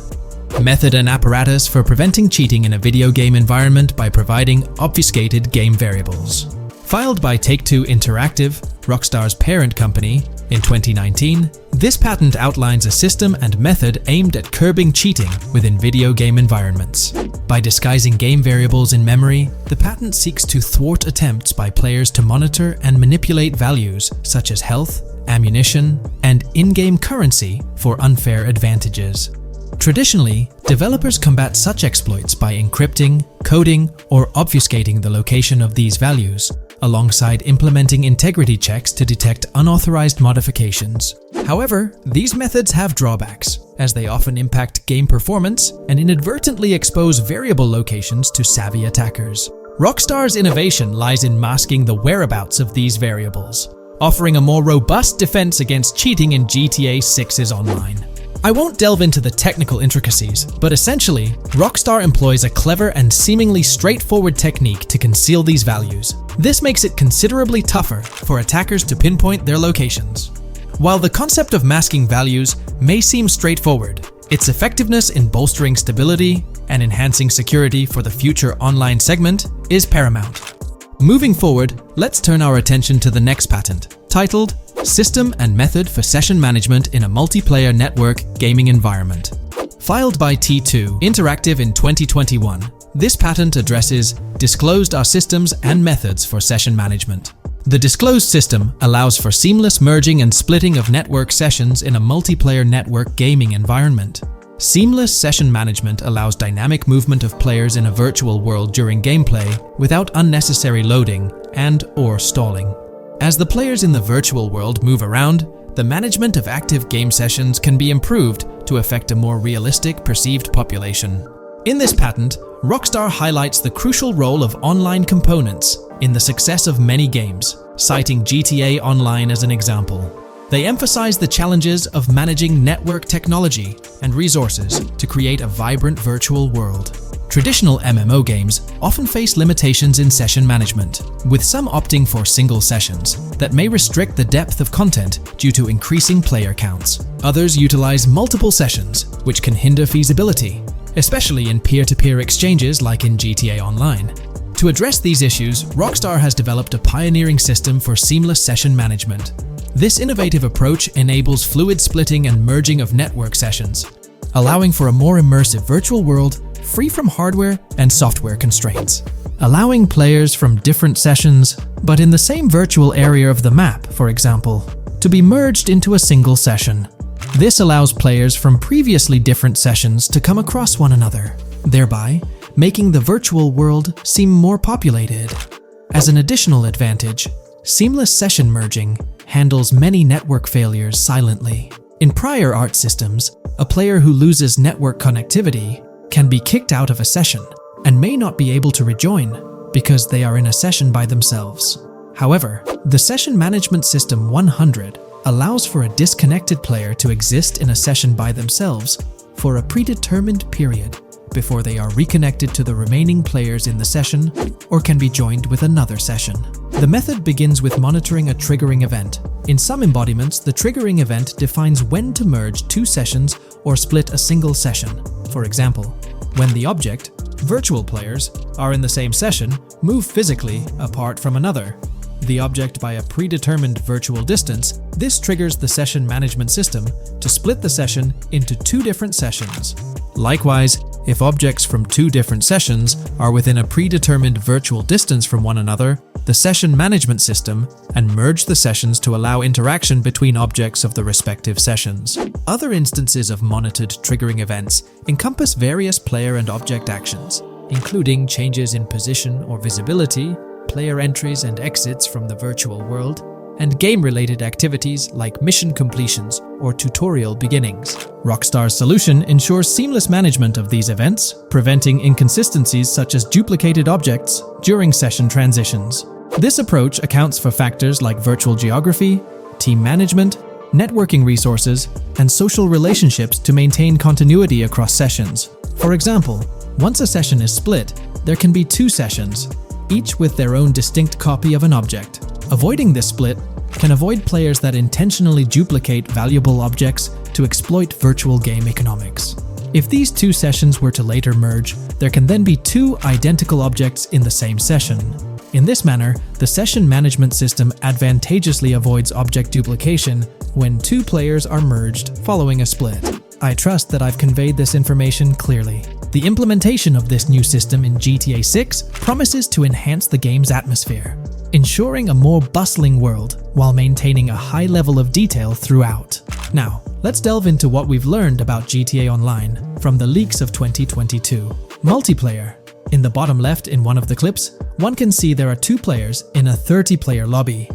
Method and apparatus for preventing cheating in a video game environment by providing obfuscated game variables. Filed by Take-Two Interactive, Rockstar's parent company, in 2019, this patent outlines a system and method aimed at curbing cheating within video game environments. By disguising game variables in memory, the patent seeks to thwart attempts by players to monitor and manipulate values such as health, ammunition, and in-game currency for unfair advantages. Traditionally, developers combat such exploits by encrypting, coding, or obfuscating the location of these values, alongside implementing integrity checks to detect unauthorized modifications. However, these methods have drawbacks, as they often impact game performance and inadvertently expose variable locations to savvy attackers. Rockstar's innovation lies in masking the whereabouts of these variables, offering a more robust defense against cheating in GTA 6's online. I won't delve into the technical intricacies, but essentially, Rockstar employs a clever and seemingly straightforward technique to conceal these values. This makes it considerably tougher for attackers to pinpoint their locations. While the concept of masking values may seem straightforward, its effectiveness in bolstering stability and enhancing security for the future online segment is paramount. Moving forward, let's turn our attention to the next patent, titled System and Method for Session Management in a Multiplayer Network Gaming Environment. Filed by T2 Interactive in 2021, this patent addresses disclosed are systems and methods for session management. The disclosed system allows for seamless merging and splitting of network sessions in a multiplayer network gaming environment. Seamless session management allows dynamic movement of players in a virtual world during gameplay without unnecessary loading and/or stalling. As the players in the virtual world move around, the management of active game sessions can be improved to affect a more realistic perceived population. In this patent, Rockstar highlights the crucial role of online components in the success of many games, citing GTA Online as an example. They emphasize the challenges of managing network technology and resources to create a vibrant virtual world. Traditional MMO games often face limitations in session management, with some opting for single sessions that may restrict the depth of content due to increasing player counts. Others utilize multiple sessions, which can hinder feasibility, especially in peer-to-peer exchanges like in GTA Online. To address these issues, Rockstar has developed a pioneering system for seamless session management. This innovative approach enables fluid splitting and merging of network sessions, allowing for a more immersive virtual world free from hardware and software constraints. Allowing players from different sessions, but in the same virtual area of the map, for example, to be merged into a single session. This allows players from previously different sessions to come across one another, thereby making the virtual world seem more populated. As an additional advantage, seamless session merging handles many network failures silently. In prior art systems, a player who loses network connectivity can be kicked out of a session and may not be able to rejoin because they are in a session by themselves. However, the Session Management System 100 allows for a disconnected player to exist in a session by themselves for a predetermined period before they are reconnected to the remaining players in the session or can be joined with another session. The method begins with monitoring a triggering event. In some embodiments, the triggering event defines when to merge two sessions or split a single session. For example, when the object, virtual players, are in the same session, move physically apart from another, the object by a predetermined virtual distance, this triggers the session management system to split the session into two different sessions. Likewise, if objects from two different sessions are within a predetermined virtual distance from one another, the session management system and merge the sessions to allow interaction between objects of the respective sessions. Other instances of monitored triggering events encompass various player and object actions, including changes in position or visibility, player entries and exits from the virtual world, and game-related activities like mission completions or tutorial beginnings. Rockstar's solution ensures seamless management of these events, preventing inconsistencies such as duplicated objects during session transitions. This approach accounts for factors like virtual geography, team management, networking resources, and social relationships to maintain continuity across sessions. For example, once a session is split, there can be two sessions, each with their own distinct copy of an object. Avoiding this split can avoid players that intentionally duplicate valuable objects to exploit virtual game economics. If these two sessions were to later merge, there can then be two identical objects in the same session. In this manner, the session management system advantageously avoids object duplication when two players are merged following a split. I trust that I've conveyed this information clearly. The implementation of this new system in GTA 6 promises to enhance the game's atmosphere, ensuring a more bustling world while maintaining a high level of detail throughout. Now, let's delve into what we've learned about GTA Online from the leaks of 2022. Multiplayer. In the bottom left in one of the clips, one can see there are two players in a 30-player lobby.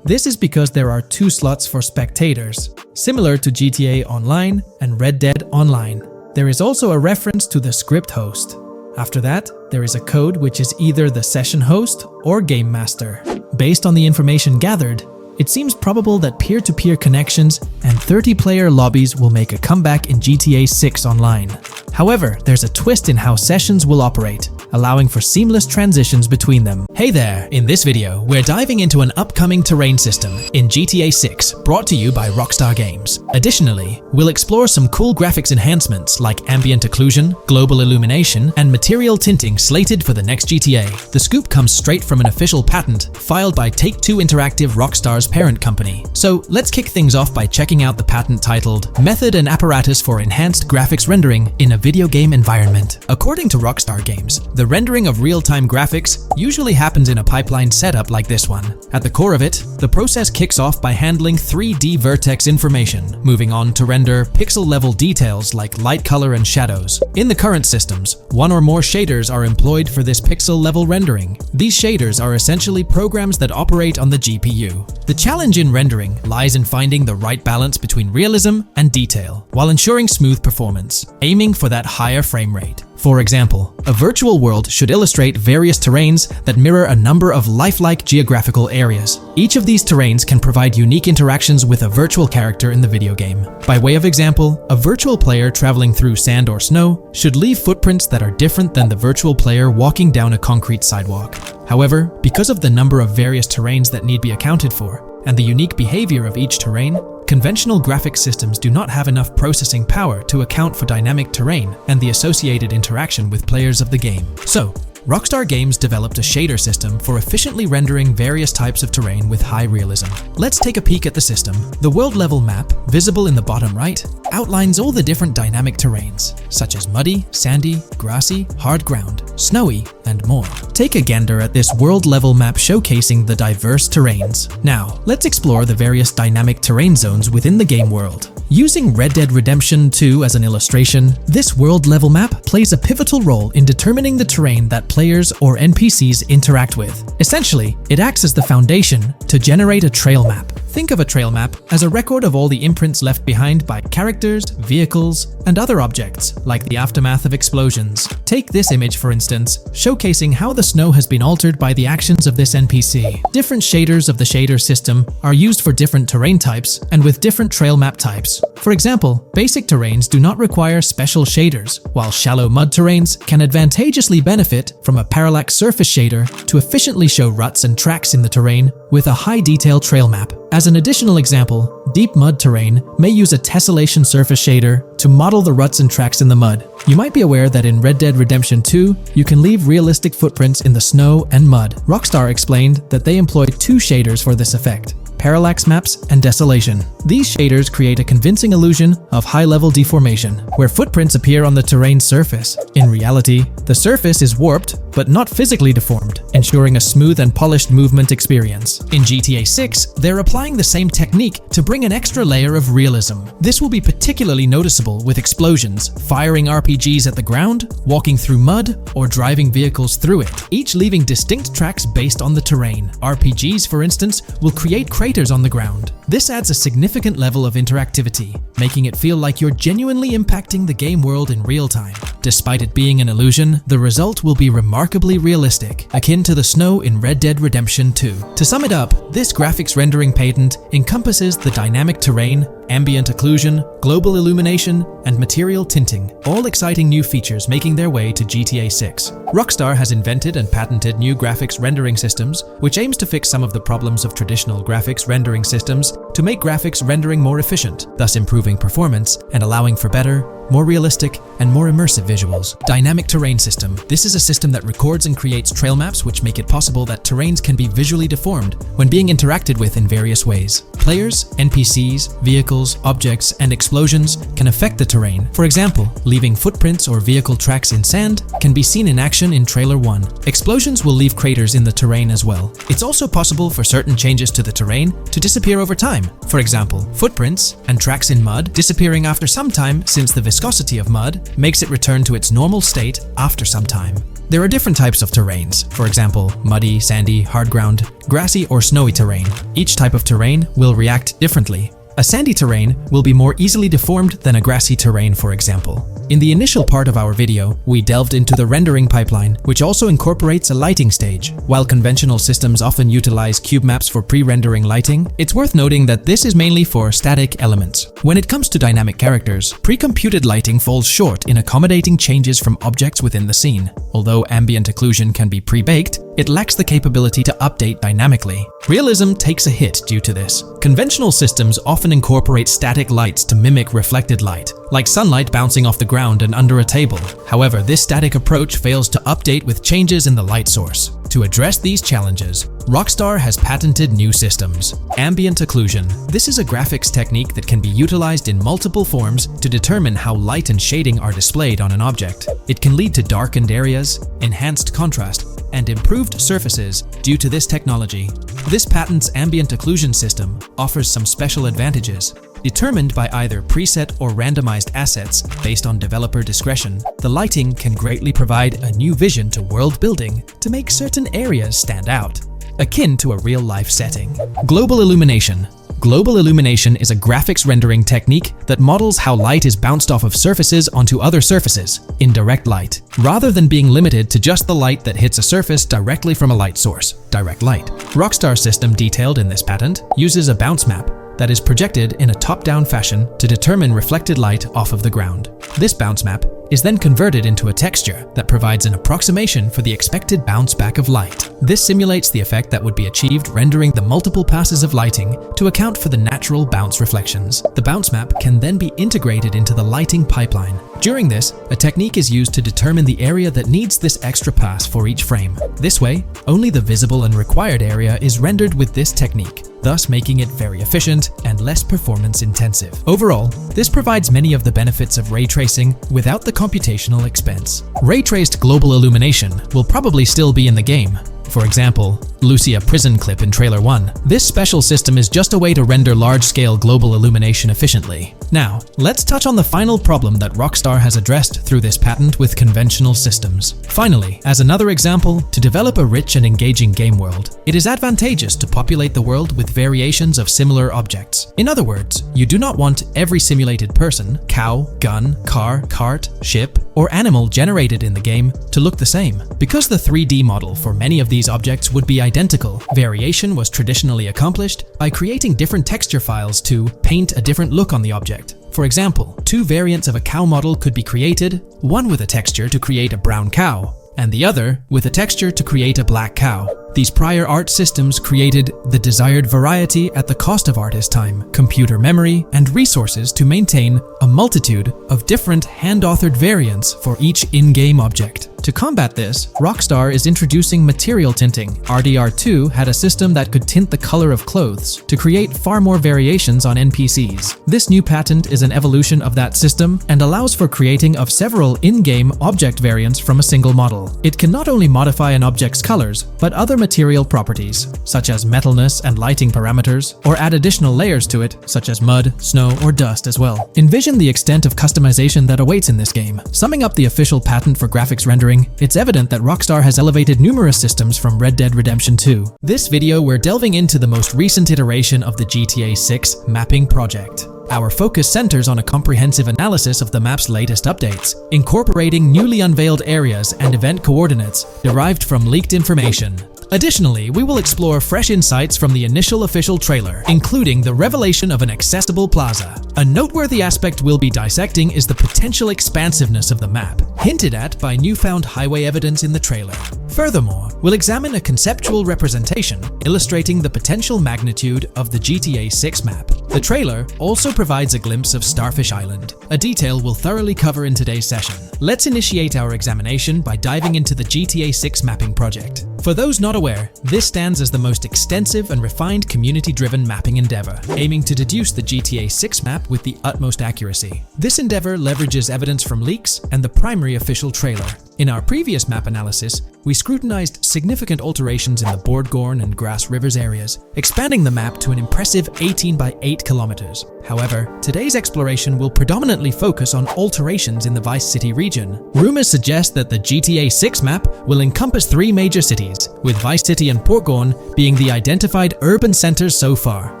This is because there are two slots for spectators, similar to GTA Online and Red Dead Online. There is also a reference to the script host. After that, there is a code which is either the session host or game master. Based on the information gathered, it seems probable that peer-to-peer connections and 30-player lobbies will make a comeback in GTA 6 Online. However, there's a twist in how sessions will operate, allowing for seamless transitions between them. Hey there! In this video, we're diving into an upcoming terrain system in GTA 6, brought to you by Rockstar Games. Additionally, we'll explore some cool graphics enhancements like ambient occlusion, global illumination, and material tinting slated for the next GTA. The scoop comes straight from an official patent filed by Take-Two Interactive, Rockstar's parent company. So let's kick things off by checking out the patent titled Method and Apparatus for Enhanced Graphics Rendering in a Video Game Environment. According to Rockstar Games, the rendering of real-time graphics usually happens in a pipeline setup like this one. At the core of it, the process kicks off by handling 3D vertex information, moving on to render pixel-level details like light color and shadows. In the current systems, one or more shaders are employed for this pixel-level rendering. These shaders are essentially programs that operate on the GPU. The challenge in rendering lies in finding the right balance between realism and detail, while ensuring smooth performance, aiming for that higher frame rate. For example, a virtual world should illustrate various terrains that mirror a number of lifelike geographical areas. Each of these terrains can provide unique interactions with a virtual character in the video game. By way of example, a virtual player traveling through sand or snow should leave footprints that are different than the virtual player walking down a concrete sidewalk. However, because of the number of various terrains that need be accounted for, and the unique behavior of each terrain, conventional graphics systems do not have enough processing power to account for dynamic terrain and the associated interaction with players of the game. So, Rockstar Games developed a shader system for efficiently rendering various types of terrain with high realism. Let's take a peek at the system. The world level map, visible in the bottom right, outlines all the different dynamic terrains, such as muddy, sandy, grassy, hard ground, snowy, and more. Take a gander at this world level map showcasing the diverse terrains. Now, let's explore the various dynamic terrain zones within the game world. Using Red Dead Redemption 2 as an illustration, this world level map plays a pivotal role in determining the terrain that players or NPCs interact with. Essentially, it acts as the foundation to generate a trail map. Think of a trail map as a record of all the imprints left behind by characters, vehicles, and other objects, like the aftermath of explosions. Take this image for instance, showcasing how the snow has been altered by the actions of this NPC. Different shaders of the shader system are used for different terrain types and with different trail map types. For example, basic terrains do not require special shaders, while shallow mud terrains can advantageously benefit from a parallax surface shader to efficiently show ruts and tracks in the terrain with a high-detail trail map. As an additional example, deep mud terrain may use a tessellation surface shader to model the ruts and tracks in the mud. You might be aware that in Red Dead Redemption 2, you can leave realistic footprints in the snow and mud. Rockstar explained that they employed two shaders for this effect: parallax maps and desolation. These shaders create a convincing illusion of high-level deformation, where footprints appear on the terrain's surface. In reality, the surface is warped but not physically deformed, ensuring a smooth and polished movement experience. In GTA 6, they're applying the same technique to bring an extra layer of realism. This will be particularly noticeable with explosions, firing RPGs at the ground, walking through mud, or driving vehicles through it, each leaving distinct tracks based on the terrain. RPGs, for instance, will create craters on the ground. This adds a significant level of interactivity, making it feel like you're genuinely impacting the game world in real time. Despite it being an illusion, the result will be remarkably realistic, akin to the snow in Red Dead Redemption 2. To sum it up, this graphics rendering patent encompasses the dynamic terrain, ambient occlusion, global illumination, and material tinting, all exciting new features making their way to GTA 6. Rockstar has invented and patented new graphics rendering systems, which aims to fix some of the problems of traditional graphics rendering systems to make graphics rendering more efficient, thus improving performance and allowing for better, more realistic, and more immersive visuals. Dynamic terrain system. This is a system that records and creates trail maps which make it possible that terrains can be visually deformed when being interacted with in various ways. Players, NPCs, vehicles, objects, and explosions can affect the terrain. For example, leaving footprints or vehicle tracks in sand can be seen in action in Trailer 1. Explosions will leave craters in the terrain as well. It's also possible for certain changes to the terrain to disappear over time. For example, footprints and tracks in mud disappearing after some time, since the viscosity of mud makes it return to its normal state after some time. There are different types of terrains, for example, muddy, sandy, hard ground, grassy, or snowy terrain. Each type of terrain will react differently. A sandy terrain will be more easily deformed than a grassy terrain, for example. In the initial part of our video, we delved into the rendering pipeline, which also incorporates a lighting stage. While conventional systems often utilize cube maps for pre-rendering lighting, it's worth noting that this is mainly for static elements. When it comes to dynamic characters, pre-computed lighting falls short in accommodating changes from objects within the scene. Although ambient occlusion can be pre-baked, it lacks the capability to update dynamically. Realism takes a hit due to this. Conventional systems often incorporate static lights to mimic reflected light, like sunlight bouncing off the ground and under a table. However, this static approach fails to update with changes in the light source. To address these challenges, Rockstar has patented new systems. Ambient occlusion. This is a graphics technique that can be utilized in multiple forms to determine how light and shading are displayed on an object. It can lead to darkened areas, enhanced contrast, and improved surfaces due to this technology. This patent's ambient occlusion system offers some special advantages. Determined by either preset or randomized assets based on developer discretion, the lighting can greatly provide a new vision to world building to make certain areas stand out, akin to a real-life setting. Global illumination. Global illumination is a graphics rendering technique that models how light is bounced off of surfaces onto other surfaces in direct light, rather than being limited to just the light that hits a surface directly from a light source, direct light. Rockstar's system detailed in this patent uses a bounce map that is projected in a top-down fashion to determine reflected light off of the ground. This bounce map is then converted into a texture that provides an approximation for the expected bounce back of light. This simulates the effect that would be achieved rendering the multiple passes of lighting to account for the natural bounce reflections. The bounce map can then be integrated into the lighting pipeline. During this, a technique is used to determine the area that needs this extra pass for each frame. This way, only the visible and required area is rendered with this technique, thus making it very efficient and less performance intensive. Overall, this provides many of the benefits of ray tracing without the computational expense. Ray-traced global illumination will probably still be in the game. For example, Lucia prison clip in Trailer 1. This special system is just a way to render large-scale global illumination efficiently. Now, let's touch on the final problem that Rockstar has addressed through this patent with conventional systems. Finally, as another example, to develop a rich and engaging game world, it is advantageous to populate the world with variations of similar objects. In other words, you do not want every simulated person, cow, gun, car, cart, ship, or animal generated in the game to look the same. Because the 3D model for many of these objects would be identical, variation was traditionally accomplished by creating different texture files to paint a different look on the object. For example, two variants of a cow model could be created, one with a texture to create a brown cow, and the other with a texture to create a black cow. These prior art systems created the desired variety at the cost of artist time, computer memory, and resources to maintain a multitude of different hand-authored variants for each in-game object. To combat this, Rockstar is introducing material tinting. RDR2 had a system that could tint the color of clothes to create far more variations on NPCs. This new patent is an evolution of that system and allows for creating of several in-game object variants from a single model. It can not only modify an object's colors, but other material properties, such as metalness and lighting parameters, or add additional layers to it, such as mud, snow, or dust as well. Envision the extent of customization that awaits in this game. Summing up the official patent for graphics rendering, it's evident that Rockstar has elevated numerous systems from Red Dead Redemption 2. This video, we're delving into the most recent iteration of the GTA 6 mapping project. Our focus centers on a comprehensive analysis of the map's latest updates, incorporating newly unveiled areas and event coordinates derived from leaked information. Additionally, we will explore fresh insights from the initial official trailer, including the revelation of an accessible plaza. A noteworthy aspect we'll be dissecting is the potential expansiveness of the map, hinted at by newfound highway evidence in the trailer. Furthermore, we'll examine a conceptual representation illustrating the potential magnitude of the GTA 6 map. The trailer also provides a glimpse of Starfish Island, a detail we'll thoroughly cover in today's session. Let's initiate our examination by diving into the GTA 6 mapping project. For those not aware, this stands as the most extensive and refined community-driven mapping endeavor, aiming to deduce the GTA 6 map with the utmost accuracy. This endeavor leverages evidence from leaks and the primary official trailer. In our previous map analysis, we scrutinized significant alterations in the Boardgorn and Grass Rivers areas, expanding the map to an impressive 18 by 8 kilometers. However, today's exploration will predominantly focus on alterations in the Vice City region. Rumors suggest that the GTA 6 map will encompass 3 major cities, with Vice City and Portgorn being the identified urban centers so far.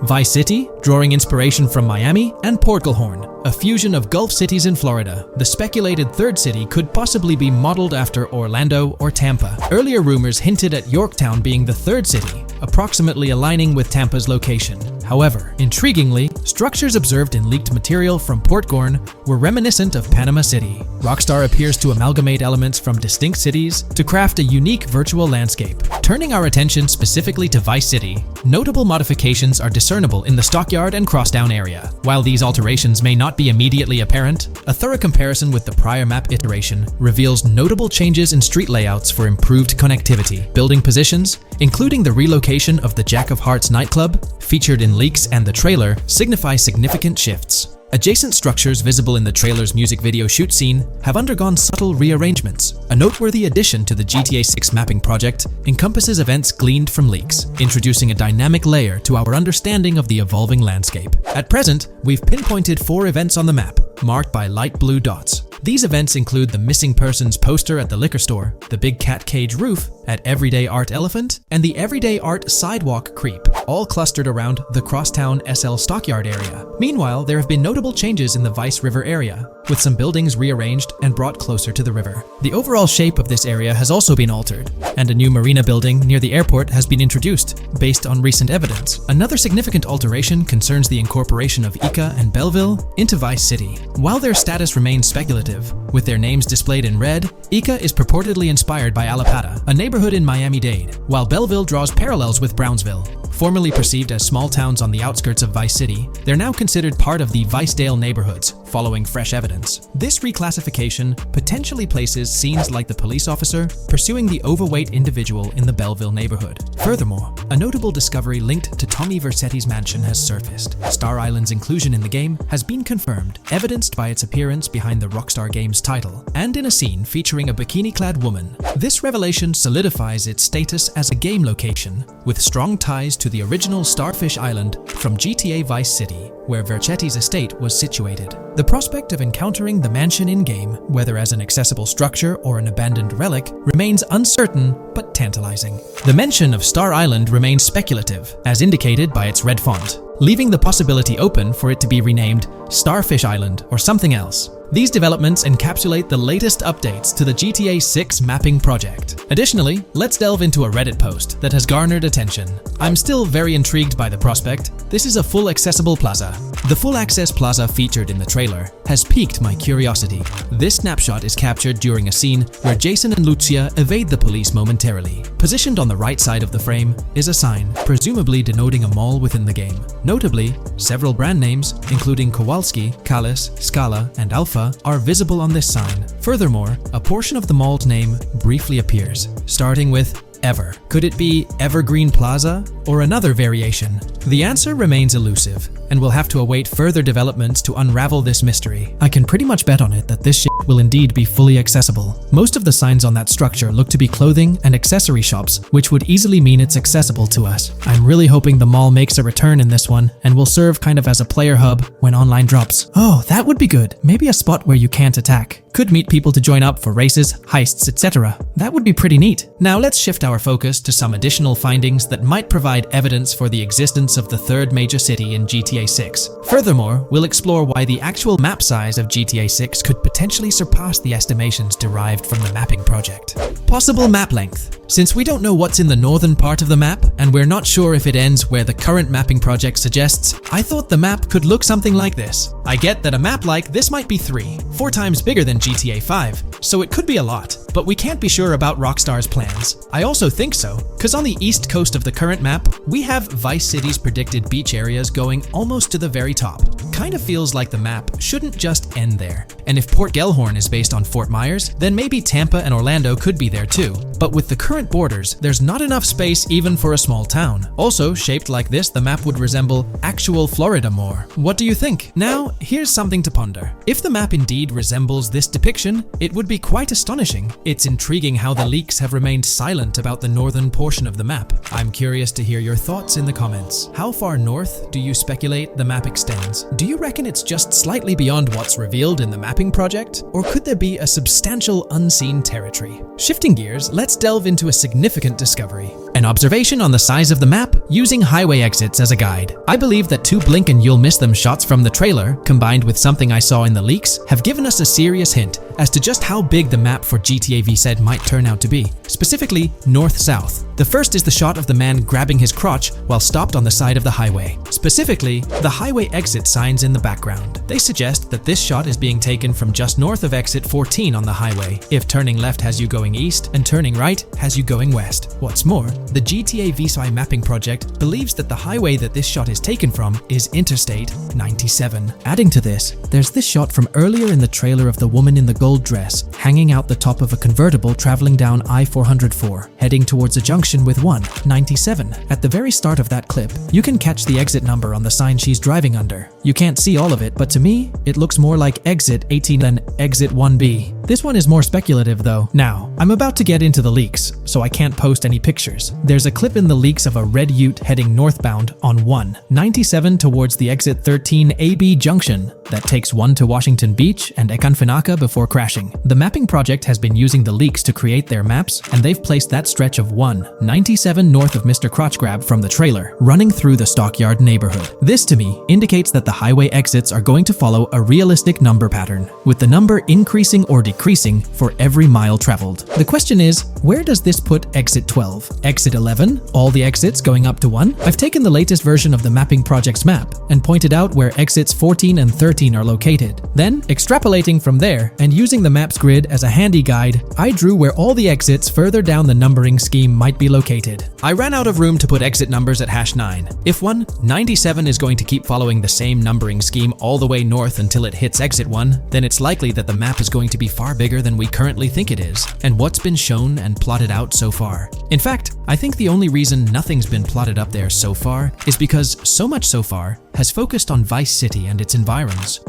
Vice City, drawing inspiration from Miami, and Portgorn, a fusion of Gulf cities in Florida. The speculated third city could possibly be modeled after Orlando or Tampa. Earlier rumors hinted at Yorktown being the third city, approximately aligning with Tampa's location. However, intriguingly, structures observed in leaked material from Portgorn were reminiscent of Panama City. Rockstar appears to amalgamate elements from distinct cities to craft a unique virtual landscape. Turning our attention specifically to Vice City, notable modifications are discernible in the Stockyard and Crosstown area. While these alterations may not be immediately apparent, a thorough comparison with the prior map iteration reveals notable changes in street layouts for improved connectivity. Building positions, including the relocation of the Jack of Hearts nightclub, featured in leaks and the trailer, signify significant shifts. Adjacent structures visible in the trailer's music video shoot scene have undergone subtle rearrangements. A noteworthy addition to the GTA 6 mapping project encompasses events gleaned from leaks, introducing a dynamic layer to our understanding of the evolving landscape. At present, we've pinpointed 4 events on the map, marked by light blue dots. These events include the missing persons poster at the liquor store, the big cat cage roof at Everyday Art Elephant, and the Everyday Art Sidewalk Creep, all clustered around the Crosstown SL Stockyard area. Meanwhile, there have been notable changes in the Vice River area, with some buildings rearranged and brought closer to the river. The overall shape of this area has also been altered, and a new marina building near the airport has been introduced, based on recent evidence. Another significant alteration concerns the incorporation of Ica and Belleville into Vice City. While their status remains speculative, with their names displayed in red, Ica is purportedly inspired by Alapata, a neighborhood in Miami-Dade, while Belleville draws parallels with Brownsville. Formerly perceived as small towns on the outskirts of Vice City, they're now considered part of the Vicedale neighborhoods, following fresh evidence. This reclassification potentially places scenes like the police officer pursuing the overweight individual in the Belleville neighborhood. Furthermore, a notable discovery linked to Tommy Vercetti's mansion has surfaced. Star Island's inclusion in the game has been confirmed, evidenced by its appearance behind the Rockstar game's title, and in a scene featuring a bikini-clad woman. This revelation solidifies its status as a game location, with strong ties to the original Starfish Island from GTA Vice City, where Vercetti's estate was situated. The prospect of encountering the mansion in-game, whether as an accessible structure or an abandoned relic, remains uncertain but tantalizing. The mention of Star Island remains speculative, as indicated by its red font, leaving the possibility open for it to be renamed Starfish Island or something else. These developments encapsulate the latest updates to the GTA 6 mapping project. Additionally, let's delve into a Reddit post that has garnered attention. I'm still very intrigued by the prospect. This is a full accessible plaza. The full access plaza featured in the trailer has piqued my curiosity. This snapshot is captured during a scene where Jason and Lucia evade the police momentarily. Positioned on the right side of the frame is a sign, presumably denoting a mall within the game. Notably, several brand names, including Kowalski, Callis, Scala, and Alpha, are visible on this sign. Furthermore, a portion of the mall's name briefly appears, starting with Ever. Could it be Evergreen Plaza or another variation? The answer remains elusive, and we'll have to await further developments to unravel this mystery. I can pretty much bet on it that this shit will indeed be fully accessible. Most of the signs on that structure look to be clothing and accessory shops, which would easily mean it's accessible to us. I'm really hoping the mall makes a return in this one and will serve kind of as a player hub when online drops. Oh, that would be good. Maybe a spot where you can't attack. Could meet people to join up for races, heists, etc. That would be pretty neat. Now let's shift our focus to some additional findings that might provide evidence for the existence of the third major city in GTA 6. Furthermore, we'll explore why the actual map size of GTA 6 could potentially surpass the estimations derived from the mapping project. Possible map length. Since we don't know what's in the northern part of the map, and we're not sure if it ends where the current mapping project suggests, I thought the map could look something like this. I get that a map like this might be 4 times bigger than GTA 5, so it could be a lot, but we can't be sure about Rockstar's plans. I also think so, because on the east coast of the current map, we have Vice City's predicted beach areas going almost to the very top. Kind of feels like the map shouldn't just end there. And if Port Gellhorn is based on Fort Myers, then maybe Tampa and Orlando could be there too. But with the current borders, there's not enough space even for a small town. Also, shaped like this, the map would resemble actual Florida more. What do you think? Now, here's something to ponder. If the map indeed resembles this depiction, it would be quite astonishing. It's intriguing how the leaks have remained silent about the northern portion of the map. I'm curious to hear your thoughts in the comments. How far north do you speculate the map extends? Do you reckon it's just slightly beyond what's revealed in the mapping project? Or could there be a substantial unseen territory? Shifting gears, let's delve into a significant discovery. An observation on the size of the map using highway exits as a guide. I believe that 2 blink and you'll miss them shots from the trailer, combined with something I saw in the leaks, have given us a serious hint as to just how big the map for GTA V said might turn out to be. Specifically, north-south. The first is the shot of the man grabbing his crotch while stopped on the side of the highway. Specifically, the highway exit signs in the background. They suggest that this shot is being taken from just north of exit 14 on the highway, if turning left has you going east and turning right has you going west. What's more, the GTA V mapping project believes that the highway that this shot is taken from is Interstate 97. Adding to this, there's this shot from earlier in the trailer of the woman in the gold dress hanging out the top of a convertible traveling down I-404, heading towards a junction with 197. At the very start of that clip, you can catch the exit number on the sign she's driving under. You can't see all of it, but to me, it looks more like exit 18 than exit 1B. This one is more speculative though. Now, I'm about to get into the leaks, so I can't post any pictures. There's a clip in the leaks of a red ute heading northbound on 197 towards the exit 13 AB junction that takes 1 to Washington Beach and Ekanfinaka before crashing. The mapping project has been using the leaks to create their maps, and they've placed that stretch of 197 north of Mr. Crotch Grab from the trailer, running through the Stockyard neighborhood. This to me indicates that the highway exits are going to follow a realistic number pattern, with the number increasing or decreasing for every mile traveled. The question is, where does this put exit 12? Exit 11? All the exits going up to 1? I've taken the latest version of the mapping project's map and pointed out where exits 14 and 13 are located. Then, extrapolating from there and using the map's grid as a handy guide, I drew where all the exits further down the numbering scheme might be located. I ran out of room to put exit numbers at #9. If 197 is going to keep following the same numbering scheme all the way north until it hits exit 1, then it's likely that the map is going to be far bigger than we currently think it is, and what's been shown and plotted out so far. In fact, I think the only reason nothing's been plotted up there so far is because so much so far has focused on Vice City and its environs.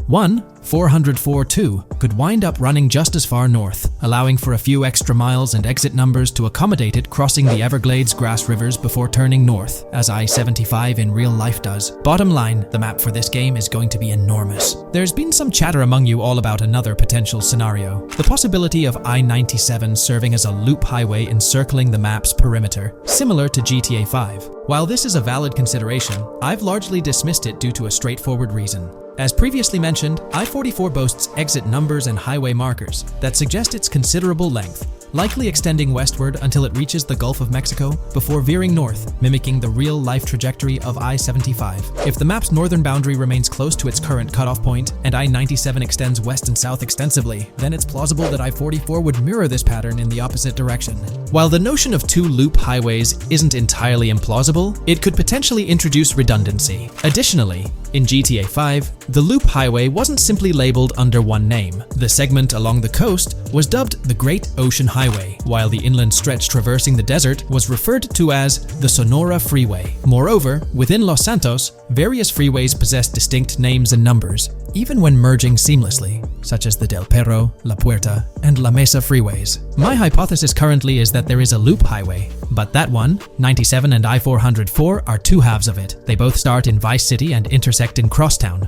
404.2 could wind up running just as far north, allowing for a few extra miles and exit numbers to accommodate it crossing the Everglades grass rivers before turning north, as I-75 in real life does. Bottom line, the map for this game is going to be enormous. There's been some chatter among you all about another potential scenario, the possibility of I-97 serving as a loop highway encircling the map's perimeter, similar to GTA 5. While this is a valid consideration, I've largely dismissed it due to a straightforward reason. As previously mentioned, I-44 boasts exit numbers and highway markers that suggest its considerable length, likely extending westward until it reaches the Gulf of Mexico before veering north, mimicking the real-life trajectory of I-75. If the map's northern boundary remains close to its current cutoff point, and I-97 extends west and south extensively, then it's plausible that I-44 would mirror this pattern in the opposite direction. While the notion of 2 loop highways isn't entirely implausible, it could potentially introduce redundancy. Additionally, in GTA 5, the loop highway wasn't simply labeled under one name. The segment along the coast was dubbed the Great Ocean Highway, while the inland stretch traversing the desert was referred to as the Sonora Freeway. Moreover, within Los Santos, various freeways possess distinct names and numbers, even when merging seamlessly, such as the Del Perro, La Puerta, and La Mesa freeways. My hypothesis currently is that there is a loop highway, but that one, 97 and I-404, are two halves of it. They both start in Vice City and intersect in Crosstown.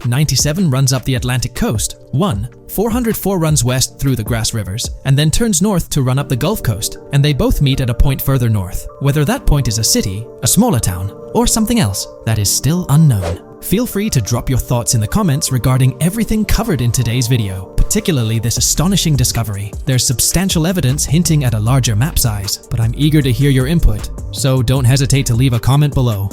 97 runs up the Atlantic coast. 404 runs west through the Grass Rivers, and then turns north to run up the Gulf Coast, and they both meet at a point further north. Whether that point is a city, a smaller town, or something else, that is still unknown. Feel free to drop your thoughts in the comments regarding everything covered in today's video, particularly this astonishing discovery. There's substantial evidence hinting at a larger map size, but I'm eager to hear your input, so don't hesitate to leave a comment below.